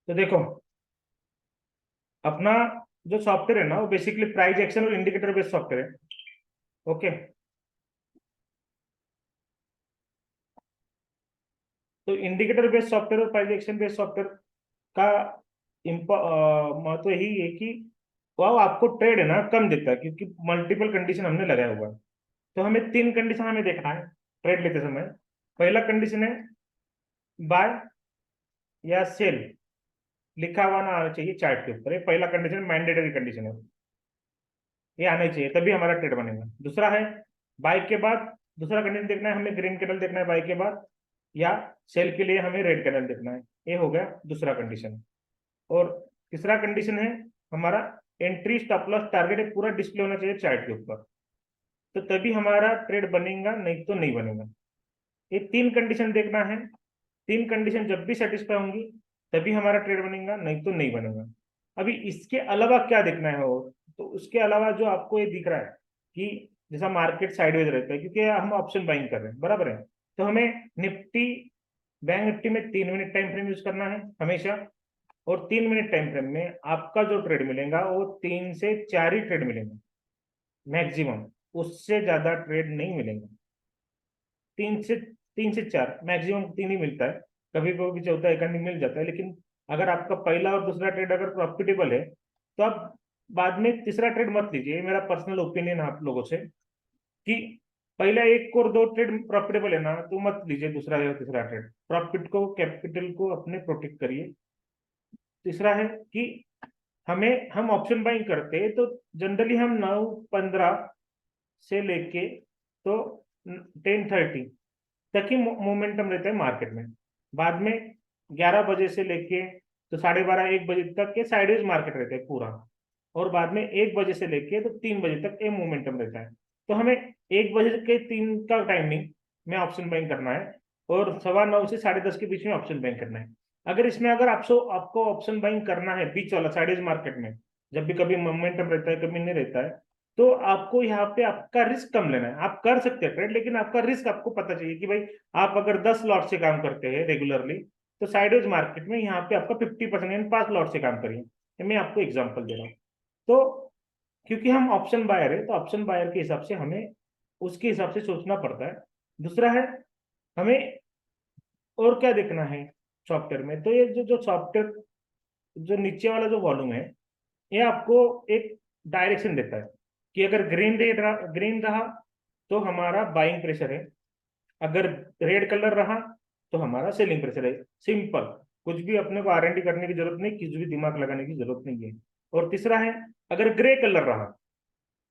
तो देखो, अपना जो सॉफ्टवेयर है ना वो बेसिकली प्राइस एक्शन और इंडिकेटर बेस्ड सॉफ्टवेयर है। ओके, तो इंडिकेटर बेस्ड सॉफ्टवेयर और प्राइस एक्शन बेस्ड सॉफ्टवेयर का महत्व यही है कि वह आपको ट्रेड है ना कम देता है, क्योंकि मल्टीपल कंडीशन हमने लगाया हुआ है। तो हमें तीन कंडीशन हमें देखना है ट्रेड लेते समय। पहला कंडीशन है बाय या सेल, लिखा हुआ ना आना चाहिए चार्ट के ऊपर। ये पहला कंडीशन मैंडेटरी कंडीशन है, ये आना ही चाहिए तभी हमारा ट्रेड बनेगा। दूसरा है बाय के बाद, दूसरा कंडीशन देखना है हमें ग्रीन कैंडल देखना है बाय के बाद, या सेल के लिए हमें रेड कैंडल देखना है। ये हो गया दूसरा कंडीशन। और तीसरा कंडीशन है हमारा एंट्री स्टॉप लॉस टारगेट पूरा डिस्प्ले होना चाहिए चार्ट के ऊपर, तो तभी हमारा ट्रेड बनेगा, नहीं तो नहीं बनेगा। ये तीन कंडीशन देखना है। तीन कंडीशन जब भी सेटिस्फाई होंगी तभी हमारा ट्रेड बनेगा, नहीं तो नहीं बनेगा। अभी इसके अलावा क्या देखना है? और तो उसके अलावा जो आपको ये दिख रहा है कि जैसा मार्केट साइडवेज रहता है, क्योंकि हम ऑप्शन बाइंग कर रहे हैं, बराबर है। तो हमें निफ्टी, बैंक निफ्टी में 3 मिनट टाइम फ्रेम यूज करना है हमेशा। और 3 मिनट टाइम फ्रेम में आपका जो ट्रेड मिलेगा वो 3 से 4 ही ट्रेड मिलेगा मैक्सिमम, उससे ज्यादा ट्रेड नहीं मिलेगा। 3 से 4 मैक्सिमम 3 ही मिलता है। कभी कभी चौथा एक आदमी मिल जाता है, लेकिन अगर आपका पहला और दूसरा ट्रेड अगर प्रॉफिटेबल है तो आप बाद में तीसरा ट्रेड मत लीजिए। ये मेरा पर्सनल ओपिनियन है आप लोगों से कि पहला एक और दो ट्रेड प्रॉफिटेबल है ना तो मत लीजिए दूसरा या तीसरा ट्रेड। प्रॉफिट को, कैपिटल को अपने प्रोटेक्ट करिए। तीसरा है कि हम ऑप्शन बाइंग करते हैं तो जनरली हम 9:15 से लेके तो 10:30 तक ही मोमेंटम रहता है मार्केट में। बाद में 11 बजे से लेके तो 12:30 1 बजे तक के साइडवेज मार्केट रहता है पूरा। और बाद में 1 बजे से लेके तो 3 बजे तक ये मोमेंटम रहता है। तो हमें 1 बजे के 3 का टाइमिंग में ऑप्शन बाइंग करना है, और 9:15 से 10:30 के बीच में ऑप्शन बाइंग करना है। अगर इसमें अगर आपको ऑप्शन बाइंग करना है बीच वाला साइडवेज मार्केट में, जब भी कभी मोमेंटम रहता है कभी नहीं रहता है, तो आपको यहाँ पे आपका रिस्क कम लेना है। आप कर सकते हैं ट्रेड, लेकिन आपका रिस्क आपको पता चाहिए कि भाई आप अगर 10 लॉट से काम करते हैं रेगुलरली, तो साइडवेज मार्केट में यहाँ पे आपका 50% यानी 5 लॉट से काम करिए। मैं आपको एग्जांपल दे रहा हूँ। तो क्योंकि हम ऑप्शन बायर है तो ऑप्शन बायर के हिसाब से हमें उसके हिसाब से सोचना पड़ता है। दूसरा है हमें और क्या देखना है सॉफ्टवेयर में। तो ये जो सॉफ्टवेयर, जो नीचे वाला जो वॉल्यूम है, ये आपको एक डायरेक्शन देता है कि अगर ग्रीन रहा तो हमारा बाइंग प्रेशर है, अगर रेड कलर रहा तो हमारा सेलिंग प्रेशर है। सिंपल, कुछ भी अपने को आरएनडी करने की जरूरत नहीं, कुछ भी दिमाग लगाने की जरूरत नहीं है। और तीसरा है अगर ग्रे कलर रहा,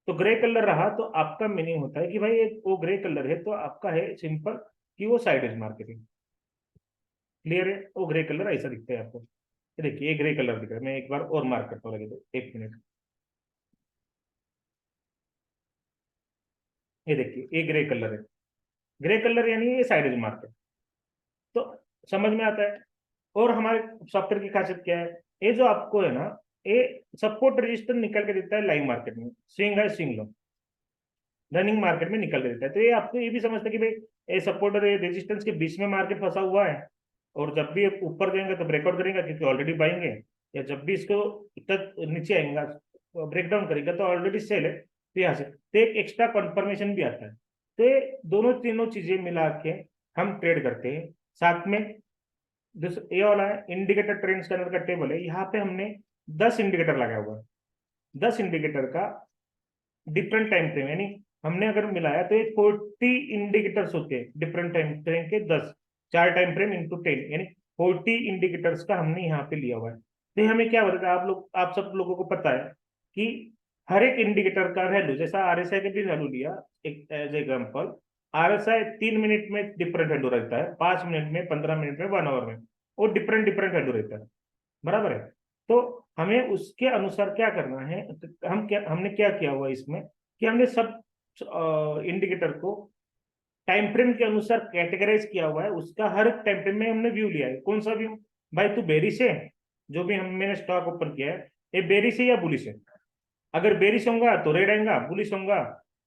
तो ग्रे कलर रहा तो आपका मीनिंग होता है कि भाई वो ग्रे कलर है तो आपका है सिंपल कि वो साइडेज मार्केटिंग। क्लियर है? वो ग्रे कलर ऐसा दिखता है आपको। ये देखिए ये ग्रे कलर दिख रहा है, मैं एक बार और मार्क करता हूँ, लगे तो 1 मिनट। ये देखिए ये ग्रे कलर है, ग्रे कलर यानी ये साइडेज मार्केट। तो समझ में आता है। और हमारे सॉफ्टवेयर की खासियत क्या है? ये जो आपको है ना, ये सपोर्ट रजिस्टर निकल के देता है लाइव मार्केट में, स्विंग है स्विंग लो, रनिंग मार्केट में निकल के देता है। तो ये आपको ये भी समझता है कि भाई ये सपोर्ट और रेजिस्टेंस के बीच में मार्केट फंसा हुआ है, और जब भी ये ऊपर जाएंगे तो ब्रेकआउट करेगा क्योंकि ऑलरेडी बाइंग है, या जब भी इसको तक नीचे आएगा ब्रेकडाउन करेगा तो ऑलरेडी सेल है। तो यहाँ से तो एक एक्स्ट्रा कंफर्मेशन भी आता है। तो ये दोनों तीनों चीजें मिला के हम ट्रेड करते हैं। साथ में ये वाला है इंडिकेटर ट्रेंड स्कैनर का टेबल है, यहाँ पे हमने 10 इंडिकेटर लगाया हुआ है। 10 इंडिकेटर का डिफरेंट टाइम फ्रेम, यानी हमने अगर मिलाया तो ये 40 इंडिकेटर्स होते हैं डिफरेंट टाइम फ्रेम के। 4 टाइम फ्रेम इंटू 10 यानी 40 इंडिकेटर्स का हमने यहाँ पे लिया हुआ है। तो ये हमें क्या बताता है? आप सब लोगों को पता है कि हर एक इंडिकेटर का वैल्यू, जैसा आरएसआई के भी वैल्यू लिया एक एज एग्जाम्पल, आरएसआई 3 मिनट में डिफरेंट वैल्यू रहता है, 5 मिनट में, 15 मिनट में, 1 आवर में, और डिफरेंट डिफरेंट वैल्यू रहता है, बराबर है। तो हमें उसके अनुसार क्या करना है, तो हमने क्या किया हुआ इसमें कि हमने सब इंडिकेटर को टाइम फ्रेम के अनुसार कैटेगराइज किया हुआ है। उसका हर टाइम फ्रेम में हमने व्यू लिया है। कौन सा व्यू? भाई तू बेरिश है, जो भी मैंने स्टॉक ओपन किया है, ये बेरिश है या बुलिश है? अगर बेरिश होगा तो रेड आएगा, बुलिश होगा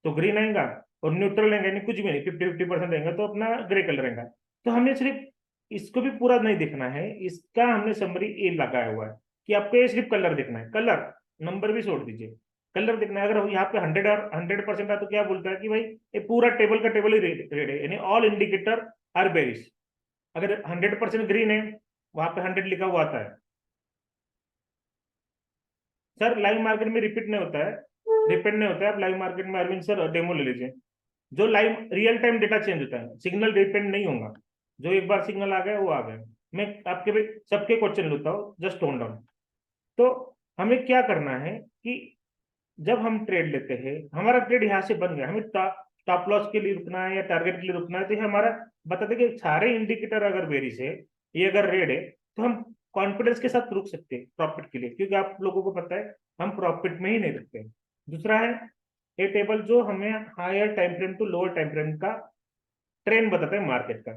तो ग्रीन आएगा। और न्यूट्रल रहेंगे, यानी कुछ भी नहीं, 50-50% रहेंगे तो अपना ग्रे कलर रहेगा। तो हमें सिर्फ इसको भी पूरा नहीं देखना है, इसका हमने समरी ए लगाया हुआ है कि आपको ये सिर्फ कलर देखना है, कलर, नंबर भी छोड़ दीजिए, कलर देखना है। अगर यहाँ पे 100% है तो क्या बोलता है कि भाई ये पूरा टेबल का टेबल ही रेड है, यानी ऑल इंडिकेटर आर बेरिश। अगर 100% ग्रीन है, वहां पे 100 लिखा हुआ आता है। सर लाइव मार्केट में रिपीट नहीं होता है, रिपीट नहीं होता है। आप लाइव मार्केट में अरविंद सर डेमो ले लीजिए। जो live real time data change होता है, सिग्नल डिपेंड नहीं होगा। जो एक बार सिग्नल आ गया वो आ गया। मैं आपके भी सबके क्वेश्चन लेता हूँ, जस्ट टोन डाउन। तो हमें क्या करना है कि जब हम ट्रेड लेते हैं, हमारा ट्रेड यहाँ से बन गया, हमें स्टॉप लॉस के लिए रुकना है या टारगेट के लिए रुकना है, तो ये हमारा बताते कि सारे इंडिकेटर अगर बेरिश है, ये अगर रेड है, तो हम कॉन्फिडेंस के साथ रुक सकते हैं प्रॉफिट के लिए, क्योंकि आप लोगों को पता है हम प्रॉफिट में ही नहीं रुकते। दूसरा है ये टेबल जो हमें higher time frame to lower time frame का ट्रेंड बताता है मार्केट का,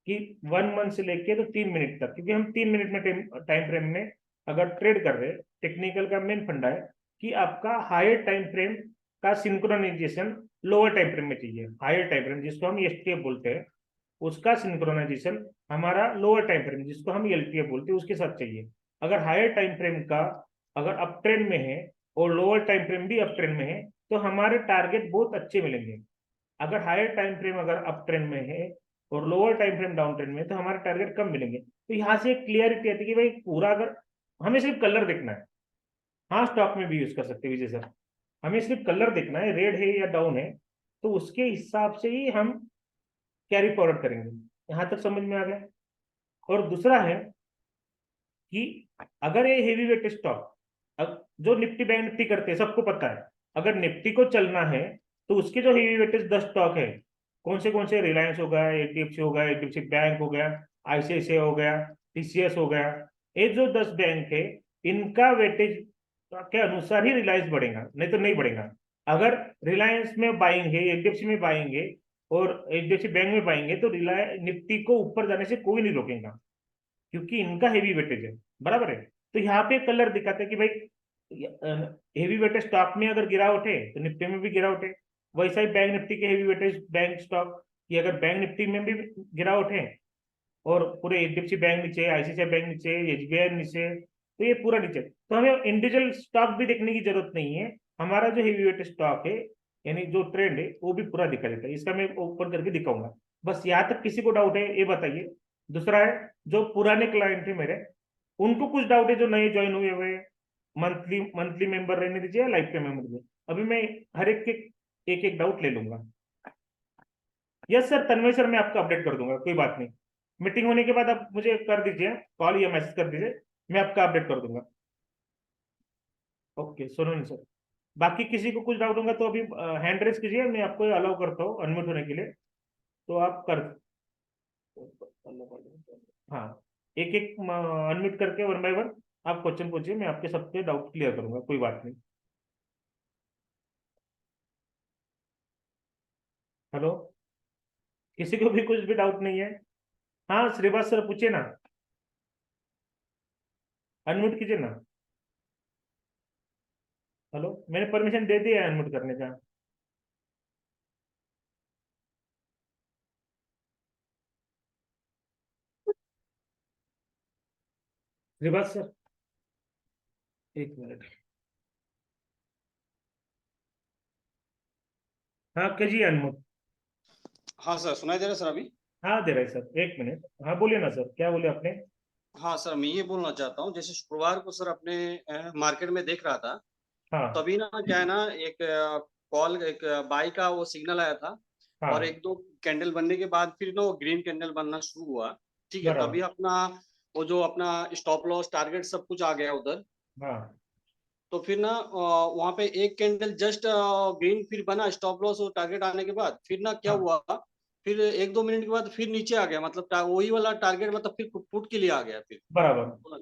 कि 1 मंथ से लेके तो 3 मिनट तक, क्योंकि हम 3 मिनट में टाइम फ्रेम में अगर ट्रेड कर रहे हैं, टेक्निकल का मेन फंडा है कि आपका हायर टाइम फ्रेम का सिंक्रोनाइजेशन लोअर टाइम फ्रेम में चाहिए। हायर टाइम फ्रेम जिसको हम एसटीएफ बोलते हैं, उसका सिंक्रोनाइजेशन हमारा लोअर टाइम फ्रेम जिसको हम एलटीएफ बोलते हैं उसके साथ चाहिए। अगर हायर टाइम फ्रेम का अगर अप ट्रेंड में है और लोअर टाइम फ्रेम भी अप ट्रेंड में है, तो हमारे टारगेट बहुत अच्छे मिलेंगे। अगर हायर टाइम फ्रेम अगर अप ट्रेंड में है और lower time frame down trend में है, तो हमारे टारगेट कम मिलेंगे। तो यहाँ से क्लियरिटी आती है कि भाई पूरा अगर हमें सिर्फ कलर देखना है। हाँ स्टॉक में भी यूज कर सकते हैं विजय सर, हमें सिर्फ कलर देखना है, रेड है या डाउन है, तो उसके हिसाब से ही हम कैरी फॉरवर्ड करेंगे। यहाँ तक समझ में आ गया। और दूसरा है कि अगर ये हेवी वेट स्टॉक, जो निफ्टी बैंक निफ्टी करते हैं सबको पता है, अगर निफ्टी को चलना है तो उसके जो हेवी वेटेज 10 स्टॉक है, कौन से रिलायंस हो गया, एचडीएफसी हो गया, एचडीएफसी बैंक हो गया, आईसीआईसीआई हो गया, टीसीएस हो गया, ये जो 10 बैंक है, इनका वेटेज के अनुसार ही रिलायंस बढ़ेगा, नहीं तो नहीं बढ़ेगा। अगर रिलायंस में बाइंग है, एचडीएफसी में बाइंग है और एचडीएफसी बैंक में बाइंग है, तो रिलायंस निफ्टी को ऊपर जाने से कोई नहीं रोकेगा, क्योंकि इनका हेवी वेटेज है, बराबर है। तो यहाँ पे कलर दिखाते हैं कि भाई हेवी वेटेज स्टॉक में अगर गिरावट है तो निफ्टी में भी गिरावट है। वैसा ही बैंक निफ्टी के हेवी वेटेज बैंक स्टॉक की अगर बैंक निफ्टी में भी गिरावट है और पूरे एचडीएफसी बैंक नीचे, आईसीआईसीआई बैंक नीचे, एसबीआई नीचे, तो ये पूरा नीचे, तो हमें इंडिविजुअल स्टॉक भी देखने की जरूरत नहीं है। हमारा जो हेवी वेटेज स्टॉक है, यानी जो ट्रेंड है, वो भी पूरा दिखा देता है। इसका मैं ओपन करके दिखाऊंगा। बस यहाँ तक किसी को डाउट है ये बताइए। दूसरा है जो पुराने क्लाइंट थे मेरे, उनको कुछ डाउट है, जो नए ज्वाइन हुए हुए, मंथली मंथली मेंबर रहने दीजिए या लाइफ टाइम मेंबर दीजिए, अभी मैं हर एक के एक एक डाउट ले लूंगा। यस सर, तन्मय सर मैं आपको अपडेट कर दूंगा, कोई बात नहीं। मीटिंग होने के बाद आप मुझे कर दीजिए कॉल या मैसेज कर दीजिए, मैं आपका अपडेट कर दूंगा। ओके सुनो सर, बाकी किसी को कुछ डाउट होगा तो अभी हैंड रेस कीजिए, मैं आपको अलाउ करता हूँ अनम्यूट होने के लिए, तो आप कर। हाँ, एक एक अनम्यूट करके 1 बाय 1 आप क्वेश्चन पूछिए, मैं आपके सबके डाउट क्लियर करूंगा, कोई बात नहीं। हेलो, किसी को भी कुछ भी डाउट नहीं है? हाँ श्रीवास सर पूछिए ना, अनम्यूट कीजिए ना। हेलो, मैंने परमिशन दे दिया है अनम्यूट करने का। श्रीवास सर, एक मिनट। हाँ कीजिए अनम्यूट। हाँ सर, सुनाई दे रहा है सर अभी? हाँ दे रहे हैं सर, एक मिनट। हाँ बोलिए ना सर, क्या बोले आपने? हाँ सर, मैं ये बोलना चाहता हूँ, जैसे शुक्रवार को सर अपने मार्केट में देख रहा था, हाँ तभी ना क्या है ना, एक कॉल, एक बाई का वो सिग्नल आया था। और हाँ, एक दो कैंडल बनने के बाद फिर ना वो ग्रीन कैंडल बनना शुरू हुआ। ठीक है, बराबर। तभी अपना वो जो अपना स्टॉप लॉस टारगेट सब कुछ आ गया उधर। हाँ तो फिर ना वहाँ पे एक कैंडल जस्ट ग्रीन फिर बना स्टॉप लॉस और टारगेट आने के बाद, फिर ना क्या हाँ, हुआ, फिर एक दो मिनट के बाद फिर नीचे आ गया, मतलब वही वाला टारगेट, मतलब फिर पुट के लिए आ गया फिर। बराबर।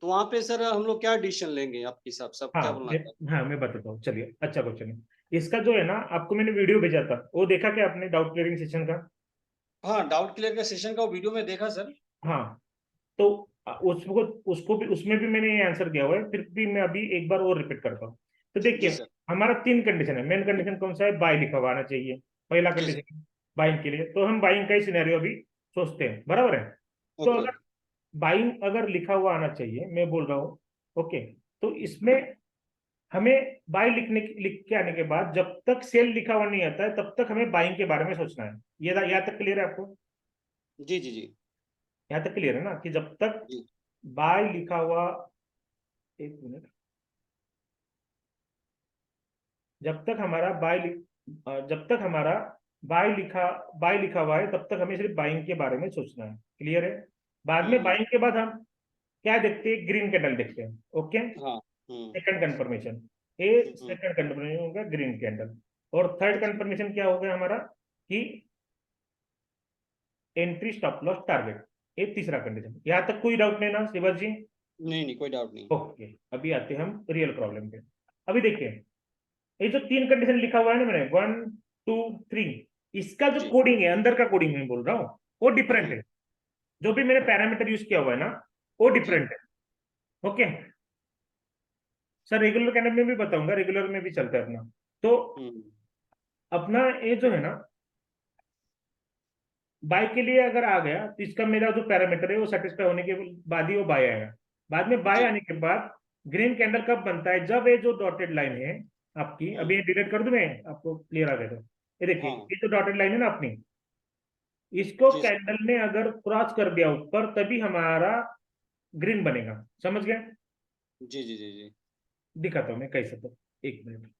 तो वहां पे सर हम लोग क्या डिसीजन लेंगे आपके हिसाब से, आप क्या हाँ बोलना चाहते हैं? हाँ मैं बताता हूँ, चलिए अच्छा क्वेश्चन है। इसका जो है ना, आपको मैंने वीडियो भेजा था, वो देखा क्या आपने डाउट क्लियरिंग सेशन का? हाँ, डाउट क्लियर का सेशन का वीडियो में देखा सर। हाँ, तो उसको उसको भी उसमें भी मैंने ये आंसर दिया हुआ है, फिर भी मैं अभी एक बार और रिपीट करता हूँ। तो जी देखिए, सर। हमारा 3 कंडीशन है। मेन कंडीशन कौन सा है? बाय लिखा हुआ आना चाहिए। पहला जी सर। कंडीशन बाइंग के लिए, तो हम बाइंग का ही सिनेरियो अभी सोचते हैं, बराबर है। तो ओके। अगर बाइंग अगर लिखा हुआ आना चाहिए, मैं बोल रहा हूँ, ओके, तो इसमें हमें बाय लिख के आने के बाद जब तक सेल लिखा हुआ नहीं आता है तब तक हमें बाइंग के बारे में सोचना है। ये यहाँ तक क्लियर है आपको? जी जी जी यहाँ तक क्लियर है ना, कि जब तक जी। बाय लिखा हुआ, एक मिनट, जब तक हमारा जब तक हमारा बाय लिखा हुआ है तब तक हमें सिर्फ बाइंग के बारे में सोचना है। क्लियर है? बाद में हम्म। बाइंग के बाद हम क्या देखते हैं? ग्रीन कैंडल देखते हैं। ओके, हाँ। हम्म सेकंड कंफर्मेशन, ए हम्म सेकंड कंफर्मेशन होगा ग्रीन कैंडल। और थर्ड कंफर्मेशन क्या होगा हमारा? कि एंट्री स्टॉप लॉस टारगेट, ये तीसरा कंडीशन। यहाँ तक कोई डाउट नहीं ना शिवाजी जी? नहीं नहीं, कोई डाउट नहीं। ओके, अभी आते हैं हम रियल प्रॉब्लम पे। अभी देखिए, ये जो तीन कंडीशन लिखा हुआ है ना मैंने, 1 2 3, इसका जो जी। कोडिंग है, अंदर का कोडिंग मैं बोल रहा हूँ, वो डिफरेंट हम्म। है। जो भी मैंने पैरामीटर यूज किया हुआ है ना, वो जी। डिफरेंट है। ओके सर, रेगुलर कैंडल में भी बताऊंगा, रेगुलर में भी चलता है अपना। तो हम्म अपना ये जो है ना, बाय के लिए अगर आ गया तो इसका मेरा जो पैरामीटर है वो सेटिस्फाई होने के बाद ही वो बाय आएगा। बाद में बाय जी। आने के बाद ग्रीन कैंडल कब बनता है? जब ये जो डॉटेड लाइन है आपकी, अभी हम्म। ये डिलीट कर दूं मैं, आपको क्लियर आ गया तो ये देखिए, हाँ। ये जो डॉटेड लाइन है ना अपनी, इसको जी सर। कैंडल ने अगर क्रॉस कर दिया ऊपर तभी हमारा ग्रीन बनेगा। समझ गया? जी जी जी जी। दिखाता हूँ मैं कैसे, तो एक मिनट,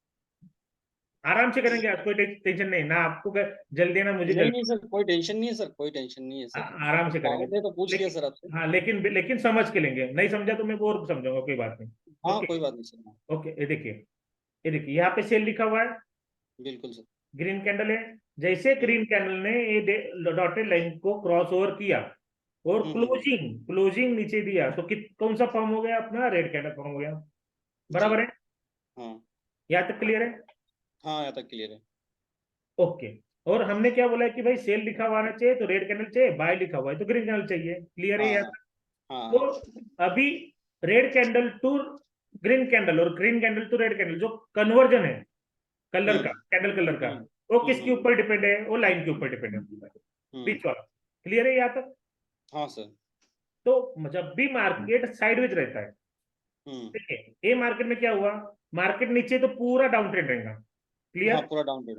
आराम से करेंगे, आज कोई टेंशन नहीं ना आपको, जल्दी है ना मुझे नहीं नहीं जल्दी। सर, कोई टेंशन नहीं है सर, कोई टेंशन नहीं है सर। आराम से करेंगे। डाउट है तो पूछ लिया लेकिन सर आपसे। हाँ, लेकिन लेकिन समझ के लेंगे, नहीं समझा तो मैं वो और समझाऊंगा, कोई बात नहीं। हाँ, ओके, कोई बात नहीं सर। ओके, ये देखिए यहाँ पे सेल लिखा हुआ है, बिल्कुल सर। ग्रीन कैंडल है। जैसे हम्म ग्रीन कैंडल ने ये डॉटेड लाइन को क्रॉस ओवर किया और हम्म। क्लोजिंग क्लोजिंग नीचे दिया, तो कौन सा फॉर्म हो गया अपना? रेड कैंडल फॉर्म हो गया। जी। बराबर है? हाँ यहाँ तक क्लियर है? हाँ, यहाँ तक क्लियर है। ओके। और हमने क्या बोला है कि भाई सेल लिखा हुआ आना चाहिए तो रेड कैंडल चाहिए, बाय लिखा हुआ है तो ग्रीन कैंडल चाहिए। क्लियर है हाँ यहाँ हाँ तक? हाँ तो हाँ। अभी red candle to green candle और green candle to red candle जो कन्वर्जन है कलर का, हम्म कैंडल कलर का, हम्म वो हम्म किसके हम्म ऊपर डिपेंड है? वो लाइन के ऊपर डिपेंड है, हम्म। बीच वाला। क्लियर है यहाँ तक? हाँ सर। तो जब भी मार्केट साइडवेज रहता है, हम्म। ठीक है, ये मार्केट में क्या हुआ? मार्केट नीचे तो पूरा डाउन ट्रेंड रहेगा। हाँ, क्लियर? पूरा डाउन पेड।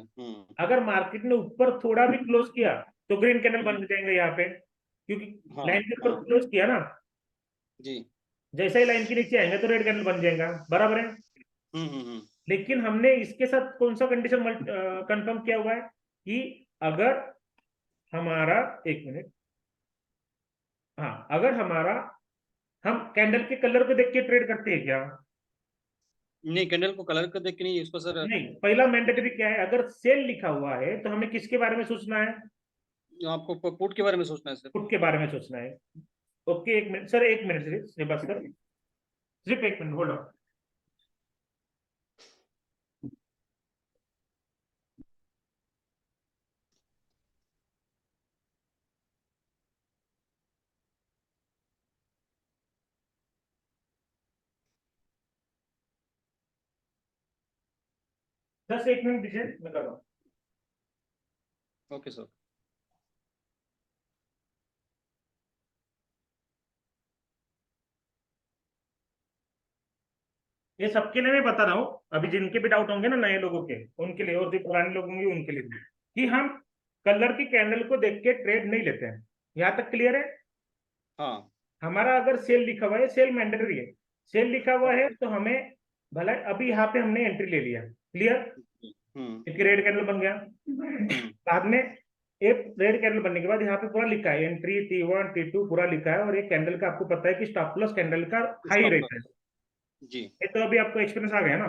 अगर मार्केट ने ऊपर थोड़ा भी क्लोज किया तो ग्रीन कैंडल हम्म। बन जाएंगे यहाँ पे, क्योंकि हाँ लाइन के ऊपर हाँ। क्लोज किया ना, जी। जैसे ही लाइन के नीचे आएंगे तो रेड कैंडल बन जाएगा। बराबर है? हम्म। लेकिन हमने इसके साथ कौन सा कंडीशन कंफर्म किया हुआ है? कि अगर हमारा, एक मिनट, हाँ, अगर हमारा, हम कैंडल के कलर को देख के ट्रेड करते हैं क्या? नहीं, कैंडल को कलर कर देख के नहीं इसको सर। नहीं, पहला मैंडेटरी क्या है? अगर सेल लिखा हुआ है तो हमें किसके बारे में सोचना है? आपको पुट के बारे में सोचना है सर। पुट के बारे में सोचना है। ओके, एक मिनट सर, एक मिनट सिर्फ बस सर, सिर्फ एक मिनट होल्ड ऑन। बस एक मिनट दीजिए, मैं कर रहा हूँ। Okay sir. ये सबके लिए मैं बता रहा हूँ, अभी जिनके भी डाउट होंगे ना नए लोगों के, उनके लिए, और जो पुराने लोग होंगे उनके लिए भी, कि हम कलर की कैंडल को देख के ट्रेड नहीं लेते हैं। यहाँ तक क्लियर है? हाँ। हमारा अगर सेल लिखा हुआ है, सेल मैंडेटरी है, सेल लिखा हुआ है तो हमें, भला अभी यहाँ पे हमने एंट्री ले लिया, क्लियर, हम्म एक रेड कैंडल बन गया। हम्म। बाद में एक रेड कैंडल बनने के बाद यहाँ पे पूरा लिखा है एंट्री T1 T2 पूरा लिखा है, और ये कैंडल का आपको पता है कि स्टॉप लॉस कैंडल का हाई स्टॉप रहता है। लॉस। जी। ये तो अभी आपको एक्सपीरियंस आ गया ना?